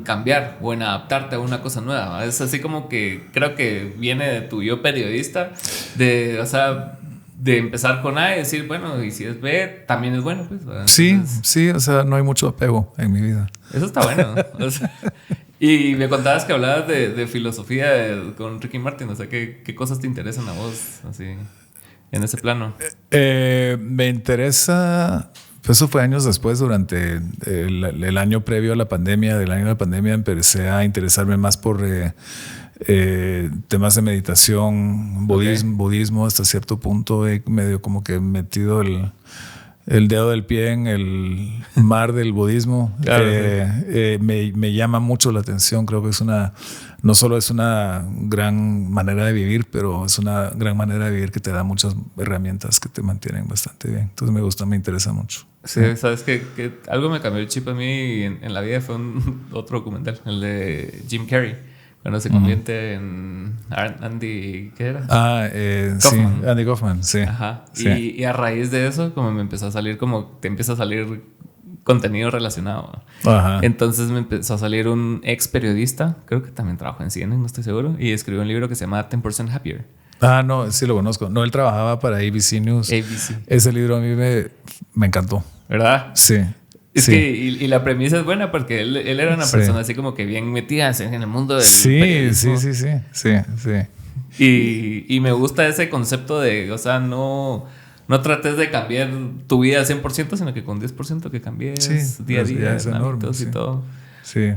cambiar o en adaptarte a una cosa nueva. Es así como que creo que viene de tu yo periodista, o sea, de empezar con A y decir, bueno, y si es B, también es bueno, pues. Entonces, sí, o sea, no hay mucho apego en mi vida. Eso está bueno, ¿no? O sea, y me contabas que hablabas de filosofía con Ricky Martin, o sea, ¿qué cosas te interesan a vos, así, en ese plano? Me interesa... Pues eso fue años después, durante el año previo a la pandemia. Del año de la pandemia empecé a interesarme más por temas de meditación, budismo hasta cierto punto. He medio como que metido el dedo del pie en el mar del budismo. Claro, me llama mucho la atención. Creo que no solo es una gran manera de vivir, pero es una gran manera de vivir que te da muchas herramientas que te mantienen bastante bien. Entonces me interesa mucho. Sí, sabes que algo me cambió el chip a mí en la vida. Fue otro documental, el de Jim Carrey, cuando se convierte en Andy, ¿qué era? Kaufman. Sí, Andy Kaufman, sí. Ajá. Sí. Y a raíz de eso, como me empezó a salir, como te empieza a salir contenido relacionado. Ajá. Entonces me empezó a salir un ex periodista, creo que también trabajó en CNN, no estoy seguro, y escribió un libro que se llama 10% Happier. No, sí lo conozco. No, él trabajaba para ABC News. ABC. Ese libro a mí me encantó. ¿Verdad? Sí. Es que, y la premisa es buena porque él era una persona así como que bien metida en el mundo del periodismo. Sí. Y me gusta ese concepto de, o sea, no trates de cambiar tu vida al 100%, sino que con 10% que cambies día a día, hábitos y todo. Sí.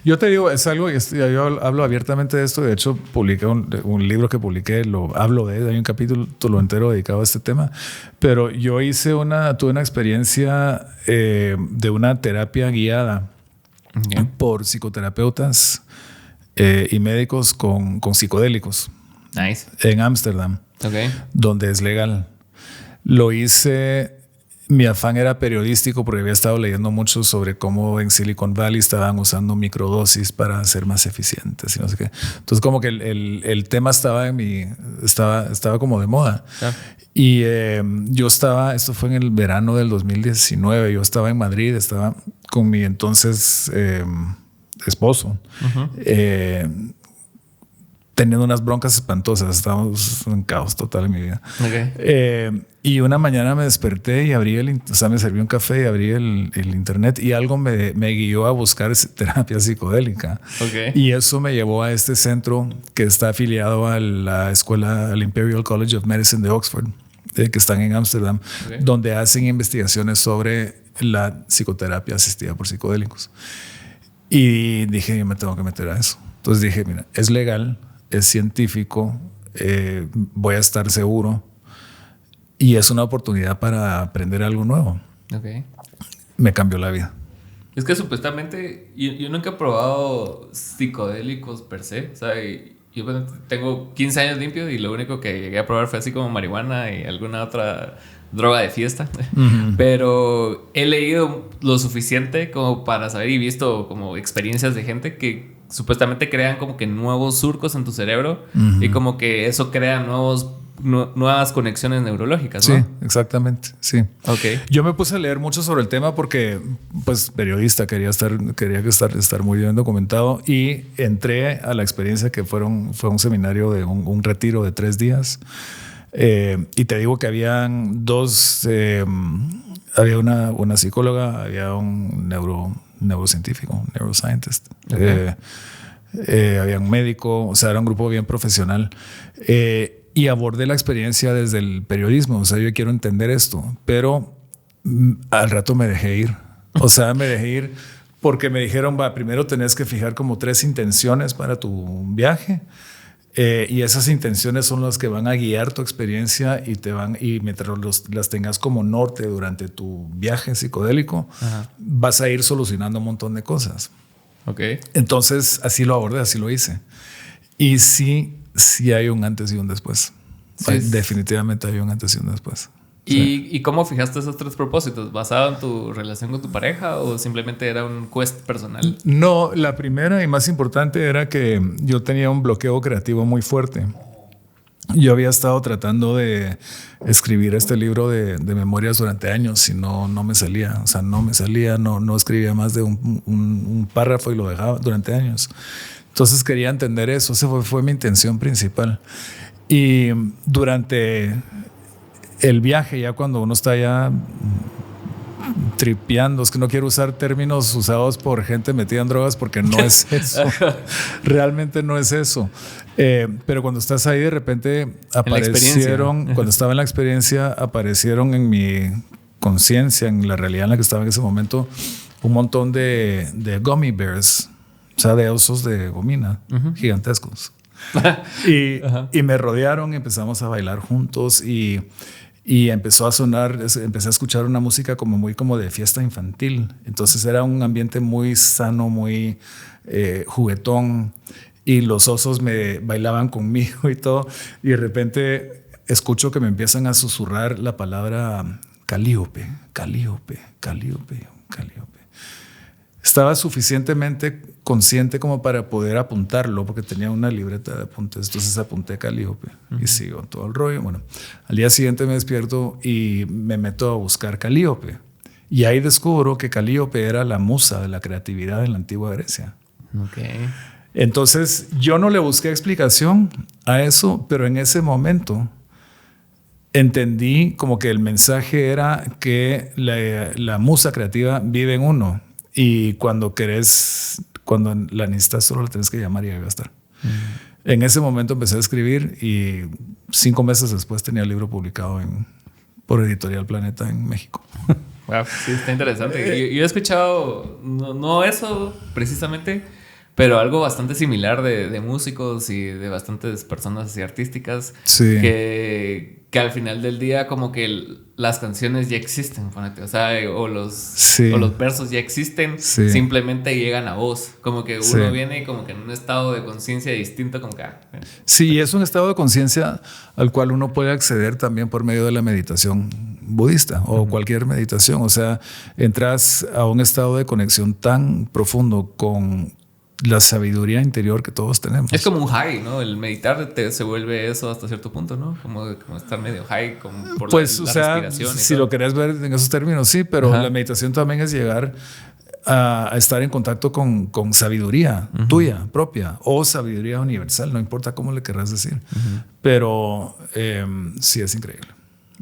Yo te digo, es algo, yo hablo abiertamente de esto. De hecho, publiqué un libro que publiqué, hablo de él, hay un capítulo entero dedicado a este tema. Pero yo tuve una experiencia de una terapia guiada por psicoterapeutas y médicos con psicodélicos. Nice. En Ámsterdam, donde es legal. Lo hice mi afán era periodístico porque había estado leyendo mucho sobre cómo en Silicon Valley estaban usando microdosis para ser más eficientes y no sé qué. Entonces como que el tema estaba estaba como de moda. Ah. Y yo estaba, esto fue en el verano del 2019, yo estaba en Madrid, estaba con mi entonces esposo. Teniendo unas broncas espantosas, estábamos en caos total en mi vida. Okay. Y una mañana me desperté y abrí me serví un café y abrí el internet y algo me guió a buscar terapia psicodélica. Okay. Y eso me llevó a este centro que está afiliado a la escuela, al Imperial College of Medicine de Oxford, que están en Ámsterdam, okay, donde hacen investigaciones sobre la psicoterapia asistida por psicodélicos. Y dije, yo me tengo que meter a eso. Entonces dije, mira, es legal, es científico, voy a estar seguro y es una oportunidad para aprender algo nuevo. Okay. Me cambió la vida. Es que supuestamente yo nunca he probado psicodélicos per se. O sea, yo tengo 15 años limpio y lo único que llegué a probar fue así como marihuana y alguna otra droga de fiesta. Pero he leído lo suficiente como para saber y visto como experiencias de gente que supuestamente crean como que nuevos surcos en tu cerebro y como que eso crea nuevas conexiones neurológicas, ¿no? Sí, exactamente, sí. Okay. Yo me puse a leer mucho sobre el tema porque, pues, periodista, quería estar muy bien documentado y entré a la experiencia que fue un seminario de un retiro de 3 días. Y te digo que habían dos, había una psicóloga, había un neurocientífico, un neuroscientist, okay, había un médico, o sea, era un grupo bien profesional. Y abordé la experiencia desde el periodismo, o sea, yo quiero entender esto, pero al rato me dejé ir. O sea, me dejé ir porque me dijeron, primero tenés que fijar como 3 intenciones para tu viaje. Y esas intenciones son las que van a guiar tu experiencia y mientras las tengas como norte durante tu viaje psicodélico, ajá, vas a ir solucionando un montón de cosas. Okay. Entonces así lo abordé, así lo hice. Y sí hay un antes y un después. Sí, definitivamente hay un antes y un después. ¿Y cómo fijaste esos 3 propósitos? ¿Basado en tu relación con tu pareja o simplemente era un quest personal? No, la primera y más importante era que yo tenía un bloqueo creativo muy fuerte. Yo había estado tratando de escribir este libro de memorias durante años y no me salía. O sea, no escribía más de un párrafo y lo dejaba durante años. Entonces quería entender eso. Esa fue mi intención principal. Y durante el viaje, ya cuando uno está ya tripeando, es que no quiero usar términos usados por gente metida en drogas porque no es eso. Realmente no es eso. Pero cuando estás ahí, de repente aparecieron, cuando estaba en la experiencia, aparecieron en mi conciencia, en la realidad en la que estaba en ese momento, un montón de gummy bears, o sea, de osos de gomina, gigantescos. Y me rodearon, empezamos a bailar juntos y empezó a sonar, empecé a escuchar una música como de fiesta infantil. Entonces era un ambiente muy sano, muy juguetón, y los osos me bailaban conmigo y todo. Y de repente escucho que me empiezan a susurrar la palabra Calíope, Calíope, Calíope, Calíope. Estaba suficientemente consciente como para poder apuntarlo porque tenía una libreta de apuntes. Entonces apunté Calíope y sigo todo el rollo. Bueno, al día siguiente me despierto y me meto a buscar Calíope. Y ahí descubro que Calíope era la musa de la creatividad en la antigua Grecia. Okay. Entonces yo no le busqué explicación a eso, pero en ese momento entendí como que el mensaje era que la musa creativa vive en uno. Y cuando la necesitas, solo la tienes que llamar y ahí va a estar. En ese momento empecé a escribir y 5 meses después tenía el libro publicado por Editorial Planeta en México. Wow, sí, está interesante. Yo he escuchado, no eso precisamente, pero algo bastante similar de músicos y de bastantes personas así artísticas, sí, que al final del día como que las canciones ya existen, o sea, o los versos ya existen, sí, simplemente llegan a vos, como que uno viene como que en un estado de conciencia distinto, como que sí, es un estado de conciencia al cual uno puede acceder también por medio de la meditación budista o cualquier meditación. O sea, entras a un estado de conexión tan profundo con la sabiduría interior que todos tenemos. Es como un high, ¿no? El meditar se vuelve eso hasta cierto punto, ¿no? Como estar medio high por pues, la o sea, respiración. Si lo querés ver en esos términos, sí, pero la meditación también es llegar a estar en contacto con sabiduría tuya propia o sabiduría universal, no importa cómo le querrás decir. Pero sí es increíble.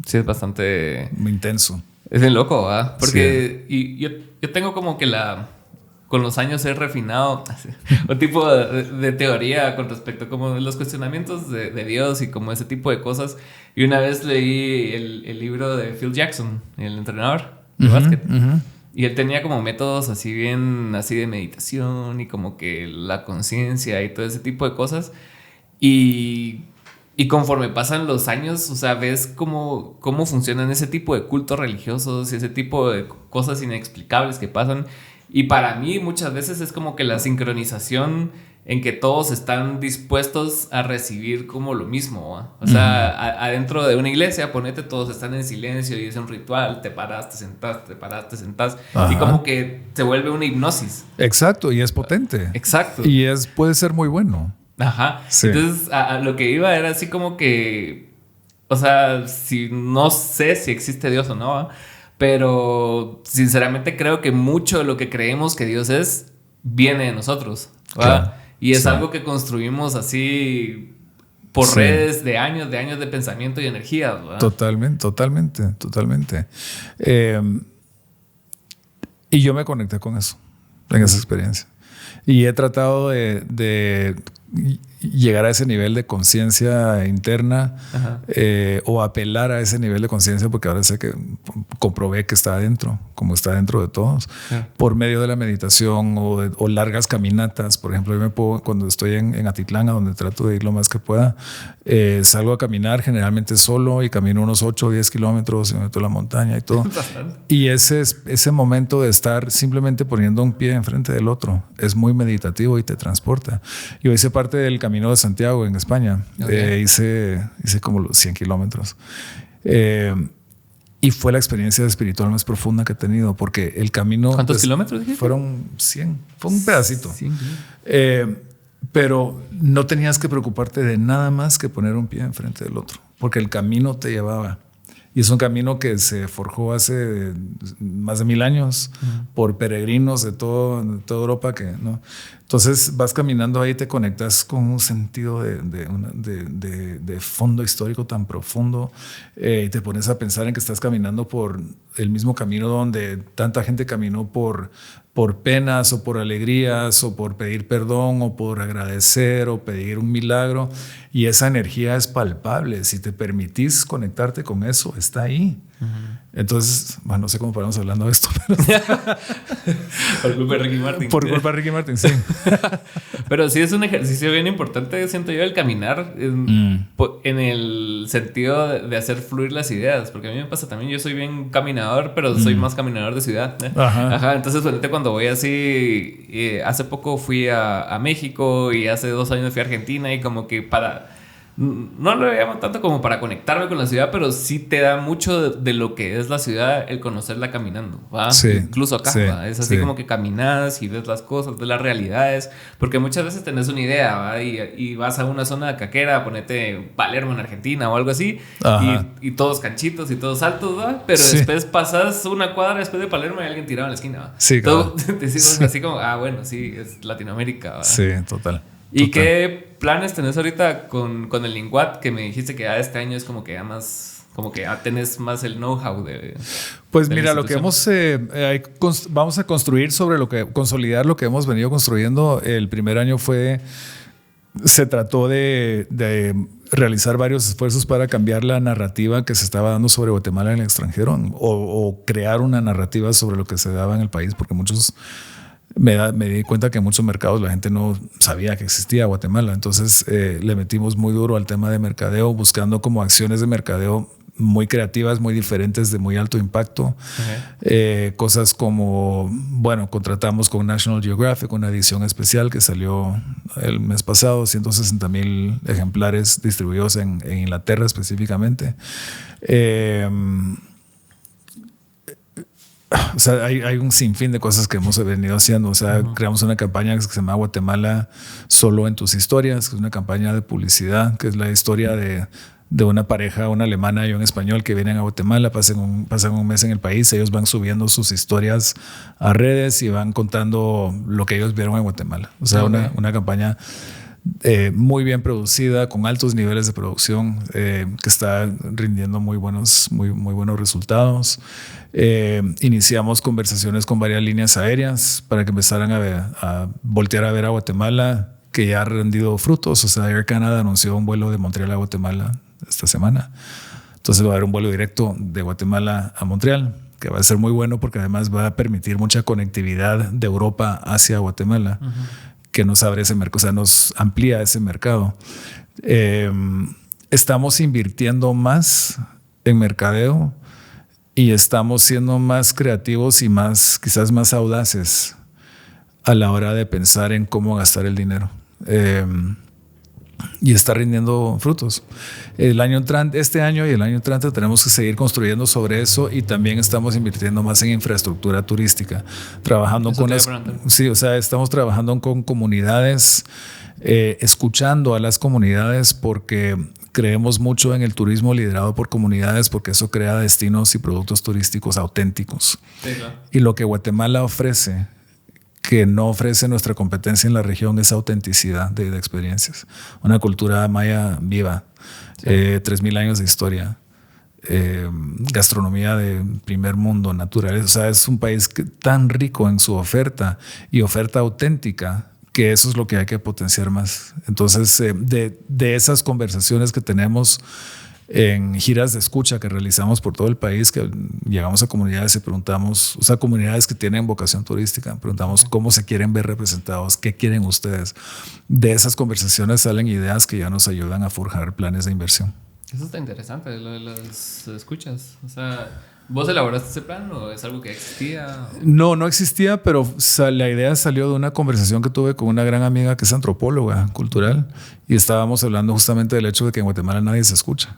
Sí, es bastante... Muy intenso. Es bien loco, ¿verdad? Porque yo tengo como que con los años he refinado un tipo de teoría con respecto a como los cuestionamientos de Dios y como ese tipo de cosas. Y una vez leí el libro de Phil Jackson, el entrenador de básquet. Y él tenía como métodos así bien, así de meditación y como que la conciencia y todo ese tipo de cosas. Y conforme pasan los años, o sea, ves cómo funcionan ese tipo de cultos religiosos y ese tipo de cosas inexplicables que pasan. Y para mí muchas veces es como que la sincronización en que todos están dispuestos a recibir como lo mismo, ¿va? O sea, adentro de una iglesia, ponete, todos están en silencio y es un ritual, te paras, te sentás, te paras, te sentás. Y como que se vuelve una hipnosis. Exacto, y es potente. Exacto. Y puede ser muy bueno. Ajá. Sí. Entonces, a lo que iba era así como que, o sea, no sé si existe Dios o no, ¿va? Pero sinceramente creo que mucho de lo que creemos que Dios es viene de nosotros, ¿verdad? Claro. Y es algo que construimos así por redes de años de pensamiento y energía, ¿verdad? Totalmente. Y yo me conecté con eso, en esa experiencia. Y he tratado de llegar a ese nivel de conciencia interna o apelar a ese nivel de conciencia, porque ahora sé que comprobé que está adentro, como está dentro de todos, por medio de la meditación o largas caminatas. Por ejemplo, yo cuando estoy en Atitlán, a donde trato de ir lo más que pueda, salgo a caminar generalmente solo y camino unos 8 o 10 kilómetros y me meto a la montaña y todo. Y ese momento de estar simplemente poniendo un pie enfrente del otro es muy meditativo y te transporta. Yo hice parte del Camino de Santiago en España. Hice como los 100 kilómetros. Y fue la experiencia espiritual más profunda que he tenido, porque el camino... ¿Cuántos kilómetros dijiste? Fueron 100. Fue un pedacito. 100. Pero no tenías que preocuparte de nada más que poner un pie enfrente del otro, porque el camino te llevaba. Y es un camino que se forjó hace más de 1000 años por peregrinos de toda Europa. ¿No? Entonces vas caminando ahí, te conectas con un sentido de fondo histórico tan profundo y te pones a pensar en que estás caminando por el mismo camino donde tanta gente caminó por penas o por alegrías o por pedir perdón o por agradecer o pedir un milagro, y esa energía es palpable. Si te permitís conectarte con eso, está ahí. Entonces, bueno, no sé cómo paramos hablando de esto, pero por culpa de Ricky Martin. Por culpa de Ricky Martin, sí. Pero sí es un ejercicio bien importante, siento yo, el caminar en el sentido de hacer fluir las ideas, porque a mí me pasa también, yo soy bien caminador, pero soy más caminador de ciudad. Ajá. Entonces, cuando voy así, hace poco fui a México y hace 2 años fui a Argentina, y como que no lo llamo tanto como para conectarme con la ciudad, pero sí te da mucho de lo que es la ciudad el conocerla caminando, ¿va? Sí, incluso acá, ¿va? Es así como que caminas y ves las cosas, ves las realidades, porque muchas veces tenés una idea, ¿va? Y vas a una zona caquera, ponete Palermo en Argentina o algo así, y todos canchitos y todos altos, ¿va? Pero después pasas una cuadra después de Palermo y hay alguien tirado en la esquina, ¿va? Sí, claro. Te decís así como, bueno, sí, es Latinoamérica, ¿va? Sí, total. ¿Y qué planes tenés ahorita con el Linguat? Que me dijiste que este año es como que ya más, como que ya tenés más el know-how de... Pues mira, lo que vamos a construir consolidar lo que hemos venido construyendo. El primer año se trató de realizar varios esfuerzos para cambiar la narrativa que se estaba dando sobre Guatemala en el extranjero, o crear una narrativa sobre lo que se daba en el país, porque me di cuenta que en muchos mercados la gente no sabía que existía Guatemala. Entonces le metimos muy duro al tema de mercadeo, buscando como acciones de mercadeo muy creativas, muy diferentes, de muy alto impacto. Cosas como, contratamos con National Geographic una edición especial que salió el mes pasado, 160,000 ejemplares distribuidos en Inglaterra específicamente. o sea, hay un sinfín de cosas que hemos venido haciendo. O sea, creamos una campaña que se llama Guatemala Solo en tus historias, que es una campaña de publicidad, que es la historia de una pareja, una alemana y un español que vienen a Guatemala, pasan un mes en el país, ellos van subiendo sus historias a redes y van contando lo que ellos vieron en Guatemala. O sea, una campaña muy bien producida, con altos niveles de producción, que está rindiendo muy buenos resultados. Iniciamos conversaciones con varias líneas aéreas para que empezaran a voltear a ver a Guatemala, que ya ha rendido frutos. O sea, Air Canada anunció un vuelo de Montreal a Guatemala esta semana. Entonces va a haber un vuelo directo de Guatemala a Montreal, que va a ser muy bueno porque además va a permitir mucha conectividad de Europa hacia Guatemala, que nos abre ese mercado, o sea, nos amplía ese mercado. Estamos invirtiendo más en mercadeo y estamos siendo más creativos y quizás más audaces a la hora de pensar en cómo gastar el dinero. Y está rindiendo frutos. Este año y el año entrante tenemos que seguir construyendo sobre eso, y también estamos invirtiendo más en infraestructura turística, trabajando estamos trabajando con comunidades, escuchando a las comunidades, porque creemos mucho en el turismo liderado por comunidades, porque eso crea destinos y productos turísticos auténticos. Sí, claro. Y lo que Guatemala ofrece, que no ofrece nuestra competencia en la región, es autenticidad de experiencias. Una cultura maya viva, 3,000 años de historia, gastronomía de primer mundo, naturaleza. O sea, es un país tan rico en su oferta y oferta auténtica, que eso es lo que hay que potenciar más. Entonces, de esas conversaciones que tenemos en giras de escucha que realizamos por todo el país, que llegamos a comunidades y preguntamos, o sea, comunidades que tienen vocación turística, preguntamos cómo se quieren ver representados, qué quieren ustedes. De esas conversaciones salen ideas que ya nos ayudan a forjar planes de inversión. Eso está interesante, lo de las escuchas. O sea, ¿vos elaboraste ese plan o es algo que existía? No existía, pero la idea salió de una conversación que tuve con una gran amiga que es antropóloga cultural, y estábamos hablando justamente del hecho de que en Guatemala nadie se escucha.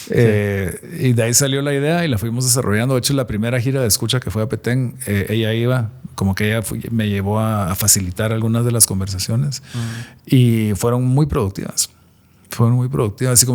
Sí. Y de ahí salió la idea y la fuimos desarrollando. De hecho, la primera gira de escucha que fue a Petén, ella iba, como que ella me llevó a facilitar algunas de las conversaciones, y fueron muy productivas. Y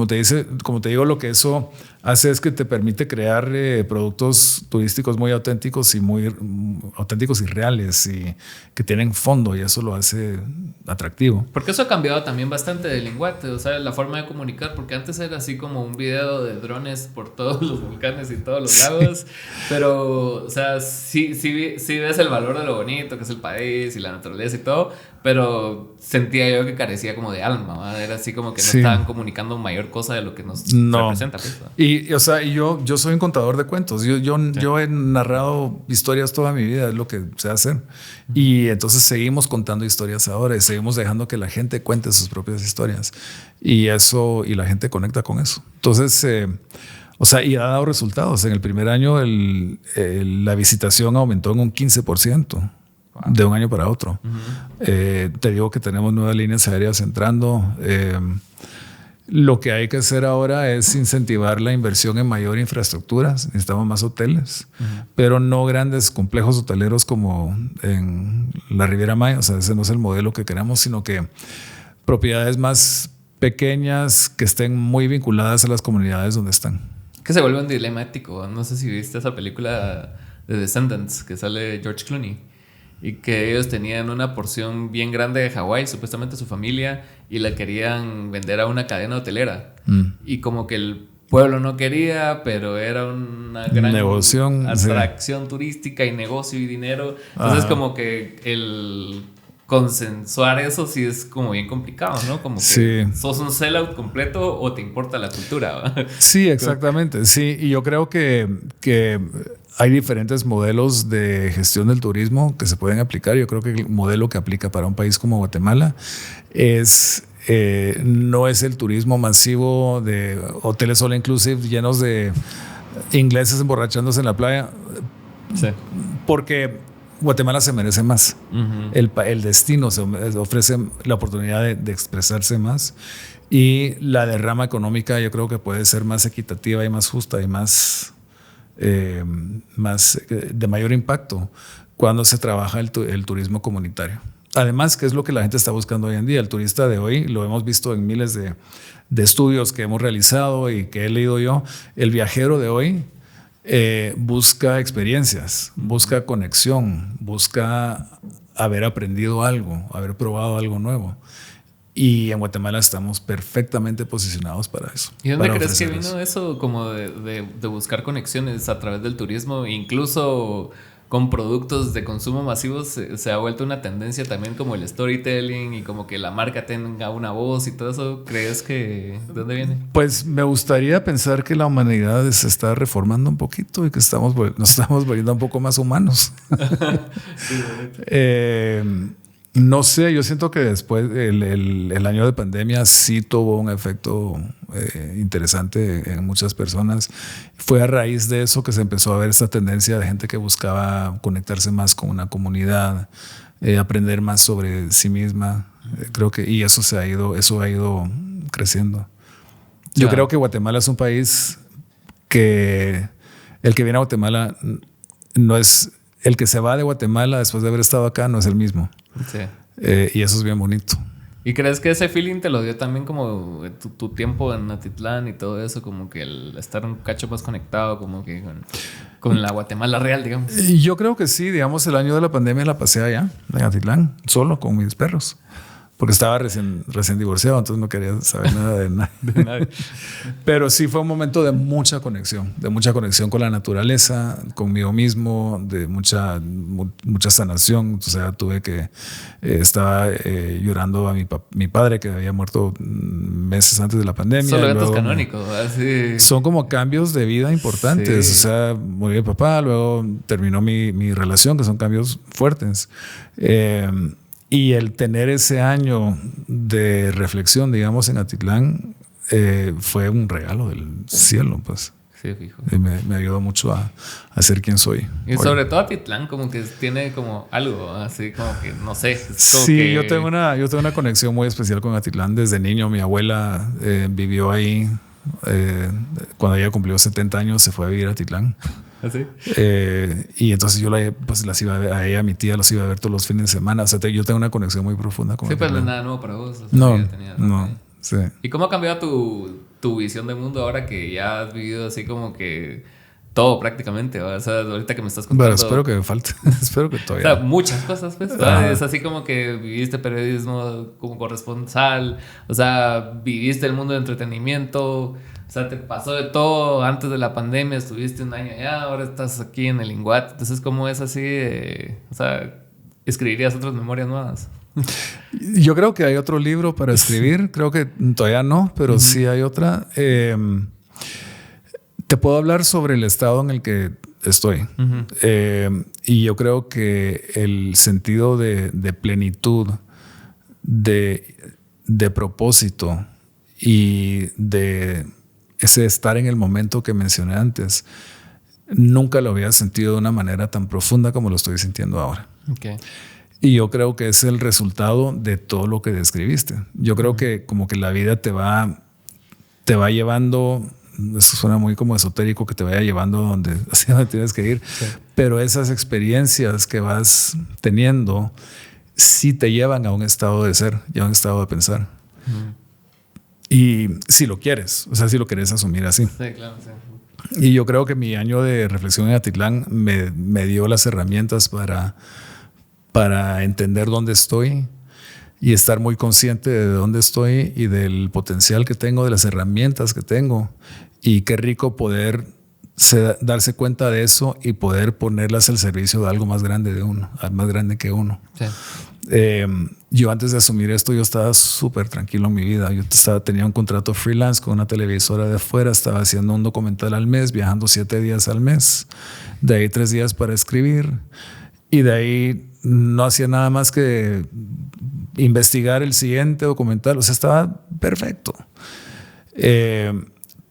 como te digo, lo que eso hace es que te permite crear productos turísticos muy auténticos y reales, y que tienen fondo, y eso lo hace atractivo. Porque eso ha cambiado también bastante de Linguat, o sea, la forma de comunicar, porque antes era así como un video de drones por todos los volcanes y todos los lagos, pero, o sea, sí ves el valor de lo bonito que es el país y la naturaleza y todo, pero sentía yo que carecía como de alma, ¿verdad? Era así como que no estaban comunicando mayor cosa de lo que nos representa. Pues, y yo soy un contador de cuentos. Yo he narrado historias toda mi vida, es lo que sé hacer. Y entonces seguimos contando historias ahora, y seguimos dejando que la gente cuente sus propias historias. Y la gente conecta con eso. Entonces, y ha dado resultados. En el primer año la visitación aumentó en un 15%. De un año para otro. Te digo que tenemos nuevas líneas aéreas entrando. Lo que hay que hacer ahora es incentivar la inversión en mayor infraestructura. Necesitamos más hoteles, pero no grandes complejos hoteleros como en la Riviera Maya. O sea, ese no es el modelo que queremos, sino que propiedades más pequeñas que estén muy vinculadas a las comunidades donde están. Que se vuelve un dilema ético. No sé si viste esa película de Descendants que sale George Clooney, y que ellos tenían una porción bien grande de Hawái, supuestamente su familia, y la querían vender a una cadena hotelera. Y como que el pueblo no quería, pero era una gran atracción turística y negocio y dinero. Entonces como que el consensuar eso sí es como bien complicado, ¿no? Como que sos un sellout completo o te importa la cultura, ¿va? Sí, exactamente. Sí, y yo creo que hay diferentes modelos de gestión del turismo que se pueden aplicar. Yo creo que el modelo que aplica para un país como Guatemala no es el turismo masivo de hoteles all inclusive llenos de ingleses emborrachándose en la playa. Sí. Porque Guatemala se merece más. El destino se ofrece la oportunidad de expresarse más, y la derrama económica yo creo que puede ser más equitativa y más justa y más de mayor impacto cuando se trabaja el turismo comunitario. Además, que es lo que la gente está buscando hoy en día. El turista de hoy, lo hemos visto en miles de estudios que hemos realizado y que he leído yo. El viajero de hoy busca experiencias, busca conexión, busca haber aprendido algo, haber probado algo nuevo. Y en Guatemala estamos perfectamente posicionados para eso. ¿Y dónde crees que vino eso como de buscar conexiones a través del turismo? Incluso con productos de consumo masivos se ha vuelto una tendencia también como el storytelling y como que la marca tenga una voz y todo eso. ¿Crees que de dónde viene? Pues me gustaría pensar que la humanidad se está reformando un poquito y que nos estamos volviendo un poco más humanos. Sí, no sé, yo siento que después el año de pandemia sí tuvo un efecto interesante en muchas personas. Fue a raíz de eso que se empezó a ver esta tendencia de gente que buscaba conectarse más con una comunidad, aprender más sobre sí misma. Creo que y eso ha ido creciendo. Yo creo que Guatemala es un país que el que viene a Guatemala no es el que se va de Guatemala después de haber estado acá, no es el mismo. Sí. Y eso es bien bonito. ¿Y crees que ese feeling te lo dio también como tu tiempo en Atitlán y todo eso? Como que el estar un cacho más conectado como que con la Guatemala real, digamos. Yo creo que sí, digamos, el año de la pandemia la pasé allá, en Atitlán, solo con mis perros. Porque estaba recién divorciado, entonces no quería saber nada de nadie. Pero sí fue un momento de mucha conexión con la naturaleza, conmigo mismo, de mucha sanación. O sea, tuve que estaba llorando a mi padre que había muerto meses antes de la pandemia. Solo eventos canónicos, así. Son como cambios de vida importantes. Sí. O sea, murió mi papá, luego terminó mi relación, que son cambios fuertes. Y el tener ese año de reflexión, digamos, en Atitlán, fue un regalo del cielo, pues. Sí, fijo. Y me ayudó mucho a ser quien soy. Y sobre todo Atitlán, como que tiene como algo, así como que, no sé. Sí, que... yo tengo una conexión muy especial con Atitlán. Desde niño, mi abuela vivió ahí. Cuando ella cumplió 70 años, se fue a vivir a Atitlán. ¿Así? Y entonces yo las iba a ver a ella, a mi tía, los iba a ver todos los fines de semana. O sea, yo tengo una conexión muy profunda con ella. Sí, pero no es nada nuevo para vos. O sea, no, sí. ¿Y cómo ha cambiado tu visión del mundo ahora que ya has vivido así como que todo prácticamente? O sea, ahorita que me estás contando. Bueno, espero que me falte. Espero que todavía. O sea, muchas cosas, pues. Es así como que viviste periodismo como corresponsal. O sea, viviste el mundo de entretenimiento. O sea, te pasó de todo antes de la pandemia, estuviste un año allá, ahora estás aquí en el INGUAT. Entonces, ¿cómo es así? O sea, ¿escribirías otras memorias nuevas? Yo creo que hay otro libro para escribir. Creo que todavía no, pero sí hay otra. Te puedo hablar sobre el estado en el que estoy. Y yo creo que el sentido de plenitud, de propósito y de ese estar en el momento que mencioné antes, nunca lo había sentido de una manera tan profunda como lo estoy sintiendo ahora. Okay. Y yo creo que es el resultado de todo lo que describiste. Yo creo que como que la vida te va llevando, eso suena muy como esotérico, que te vaya llevando hacia donde tienes que ir, sí. Pero esas experiencias que vas teniendo sí te llevan a un estado de ser y a un estado de pensar. Y si lo quieres, o sea, si lo quieres asumir así. Sí, claro, sí. Y yo creo que mi año de reflexión en Atitlán me dio las herramientas para entender dónde estoy y estar muy consciente de dónde estoy y del potencial que tengo, de las herramientas que tengo. Y qué rico poder darse cuenta de eso y poder ponerlas al servicio de algo más grande de uno, más grande que uno. Sí. Yo antes de asumir esto, yo estaba súper tranquilo en mi vida. Yo tenía un contrato freelance con una televisora de afuera, estaba haciendo un documental al mes, viajando 7 días al mes, de ahí 3 días para escribir y de ahí no hacía nada más que investigar el siguiente documental. O sea, estaba perfecto.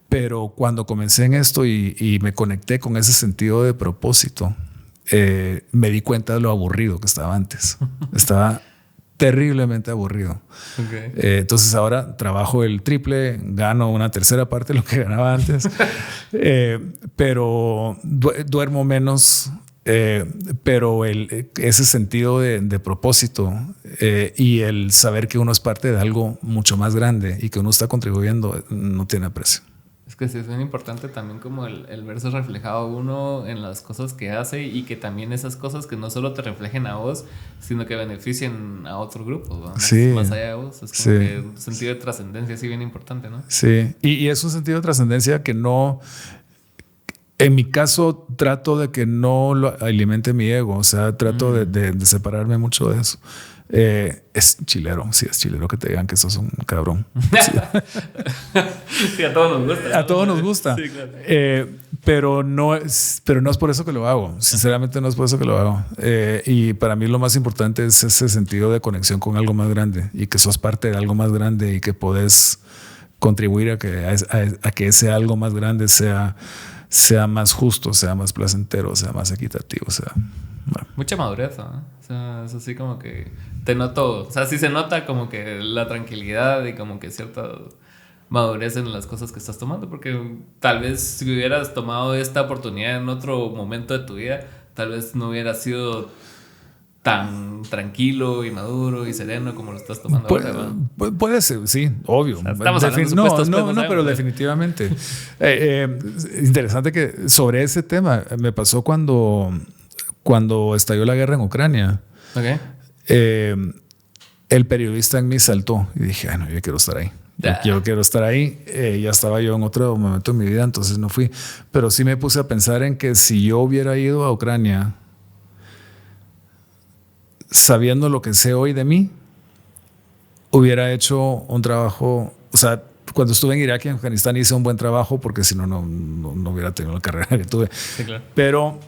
Pero cuando comencé en esto y me conecté con ese sentido de propósito, me di cuenta de lo aburrido que estaba antes. Estaba terriblemente aburrido. Okay. Entonces ahora trabajo el triple, gano una tercera parte de lo que ganaba antes, pero duermo menos. Pero ese sentido de propósito y el saber que uno es parte de algo mucho más grande y que uno está contribuyendo no tiene precio. Es que sí, es muy importante también como el verse reflejado uno en las cosas que hace y que también esas cosas que no solo te reflejen a vos, sino que beneficien a otro grupo, ¿no? Sí, más allá de vos. Es como que un sentido de trascendencia así bien importante, ¿no? Sí, y es un sentido de trascendencia que no... En mi caso, trato de que no lo alimente mi ego. O sea, trato de separarme mucho de eso. Es chilero, sí, es chilero que te digan que sos un cabrón. Sí, sí, a todos nos gusta. A todos nos gusta. Sí, claro. Pero no es por eso que lo hago. Sinceramente, no es por eso que lo hago. Y para mí lo más importante es ese sentido de conexión con algo más grande y que sos parte de algo más grande y que podés contribuir a que ese algo más grande sea más justo, sea más placentero, sea más equitativo. O sea, bueno. Mucha madurez, ¿no? O sea, es así como que te noto, o sea, sí se nota como que la tranquilidad y como que cierta madurez en las cosas que estás tomando, porque tal vez si hubieras tomado esta oportunidad en otro momento de tu vida, tal vez no hubiera sido tan tranquilo y maduro y sereno como lo estás tomando ahora, ¿no? Puede ser, sí, obvio. O sea, estamos hablando no, pero definitivamente. Interesante que sobre ese tema me pasó cuando estalló la guerra en Ucrania. Okay. El periodista en mí saltó y dije, no, yo quiero estar ahí. Yo quiero estar ahí. Ya estaba yo en otro momento de mi vida, entonces no fui. Pero sí me puse a pensar en que si yo hubiera ido a Ucrania sabiendo lo que sé hoy de mí, hubiera hecho un trabajo, o sea, cuando estuve en Irak y en Afganistán hice un buen trabajo porque si no hubiera tenido la carrera que tuve. Sí, claro. Pero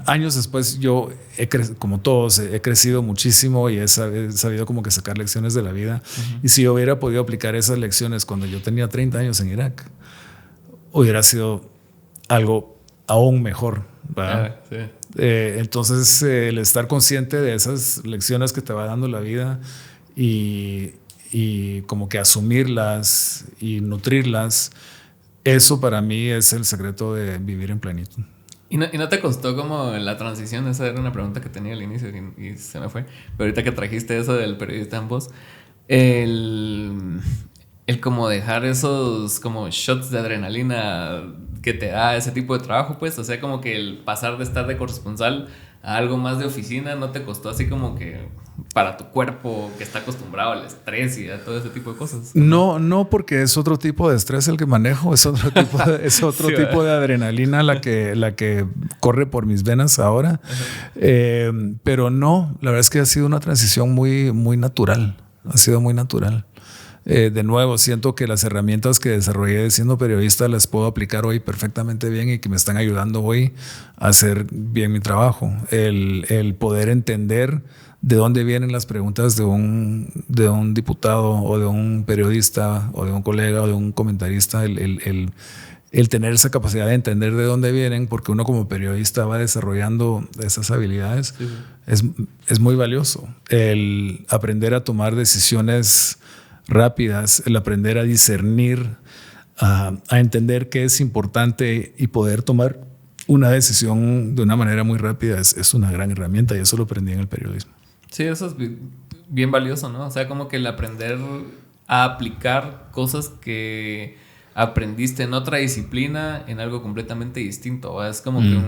años después yo como todos he crecido muchísimo y he sabido como que sacar lecciones de la vida. Y si yo hubiera podido aplicar esas lecciones cuando yo tenía 30 años en Irak, hubiera sido algo aún mejor. Sí. Entonces el estar consciente de esas lecciones que te va dando la vida y como que asumirlas y nutrirlas, eso para mí es el secreto de vivir en plenitud. ¿Y no te costó como la transición? Esa era una pregunta que tenía al inicio y se me fue. Pero ahorita que trajiste eso del periodista en voz, el como dejar esos como shots de adrenalina que te da ese tipo de trabajo, pues, o sea, como que el pasar de estar de corresponsal a algo más de oficina, ¿no te costó así como que para tu cuerpo que está acostumbrado al estrés y a todo ese tipo de cosas? No, porque es otro tipo de estrés el que manejo, es otro tipo sí, tipo de adrenalina la que corre por mis venas ahora. Pero no, la verdad es que ha sido una transición muy, muy natural, ha sido muy natural. De nuevo, siento que las herramientas que desarrollé siendo periodista las puedo aplicar hoy perfectamente bien y que me están ayudando hoy a hacer bien mi trabajo. El poder entender de dónde vienen las preguntas de un diputado o de un periodista o de un colega o de un comentarista, el tener esa capacidad de entender de dónde vienen, porque uno como periodista va desarrollando esas habilidades, sí. Es muy valioso. El aprender a tomar decisiones rápidas, el aprender a discernir, a entender qué es importante y poder tomar una decisión de una manera muy rápida es una gran herramienta y eso lo aprendí en el periodismo. Sí, eso es bien valioso, ¿no? O sea, como que el aprender a aplicar cosas que aprendiste en otra disciplina en algo completamente distinto, ¿va? Es como que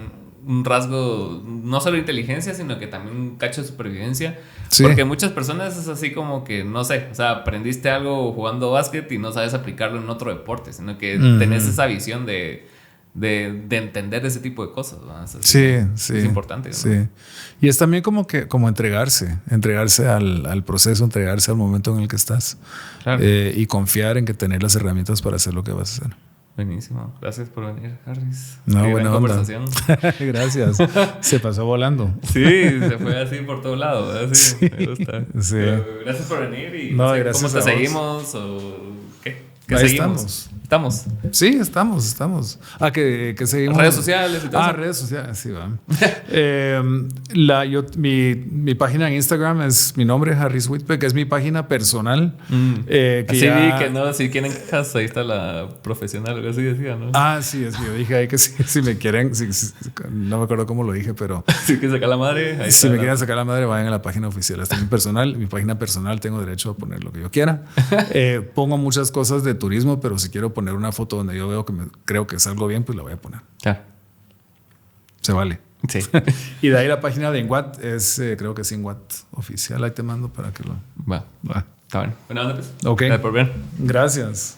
un rasgo, no solo de inteligencia, sino que también un cacho de supervivencia. Sí. Porque muchas personas es así como que, no sé, o sea, aprendiste algo jugando básquet y no sabes aplicarlo en otro deporte, sino que tenés esa visión de entender ese tipo de cosas, ¿no? O sea, sí, es importante, ¿no? Sí. Y es también como entregarse al proceso, entregarse al momento en el que estás. Claro. Y confiar en que tener las herramientas para hacer lo que vas a hacer. Buenísimo. Gracias por venir, Harris. No, buena conversación. Gracias. Se pasó volando. Sí, se fue así por todo lado, ¿verdad? Sí, me gusta. Sí. Pero gracias por venir y no, gracias ¿cómo te seguimos o qué? ¿Qué Ahí seguimos? Estamos. Estamos. Sí, estamos. Que seguimos. Redes sociales y todo eso. Redes sociales, sí, va. Mi página en Instagram es mi nombre, Harris Whitbeck, es mi página personal. Así vi que no, si quieren quejas, ahí está la profesional, algo así decía, ¿no? Sí, es que yo dije ahí que si me quieren, no me acuerdo cómo lo dije, pero Si quieren sacar la madre, ahí si me quieren sacar la madre, vayan a la página oficial. Esta es mi personal, mi página personal, tengo derecho a poner lo que yo quiera. Pongo muchas cosas de turismo, pero si quiero poner una foto donde yo veo que creo que es algo bien, pues la voy a poner. Se vale. Sí. Y de ahí la página de Inguat es, creo que es Inguat oficial. Ahí te mando para que lo... Va. Está bien. Bueno, anda pues. Ok. Por bien. Gracias.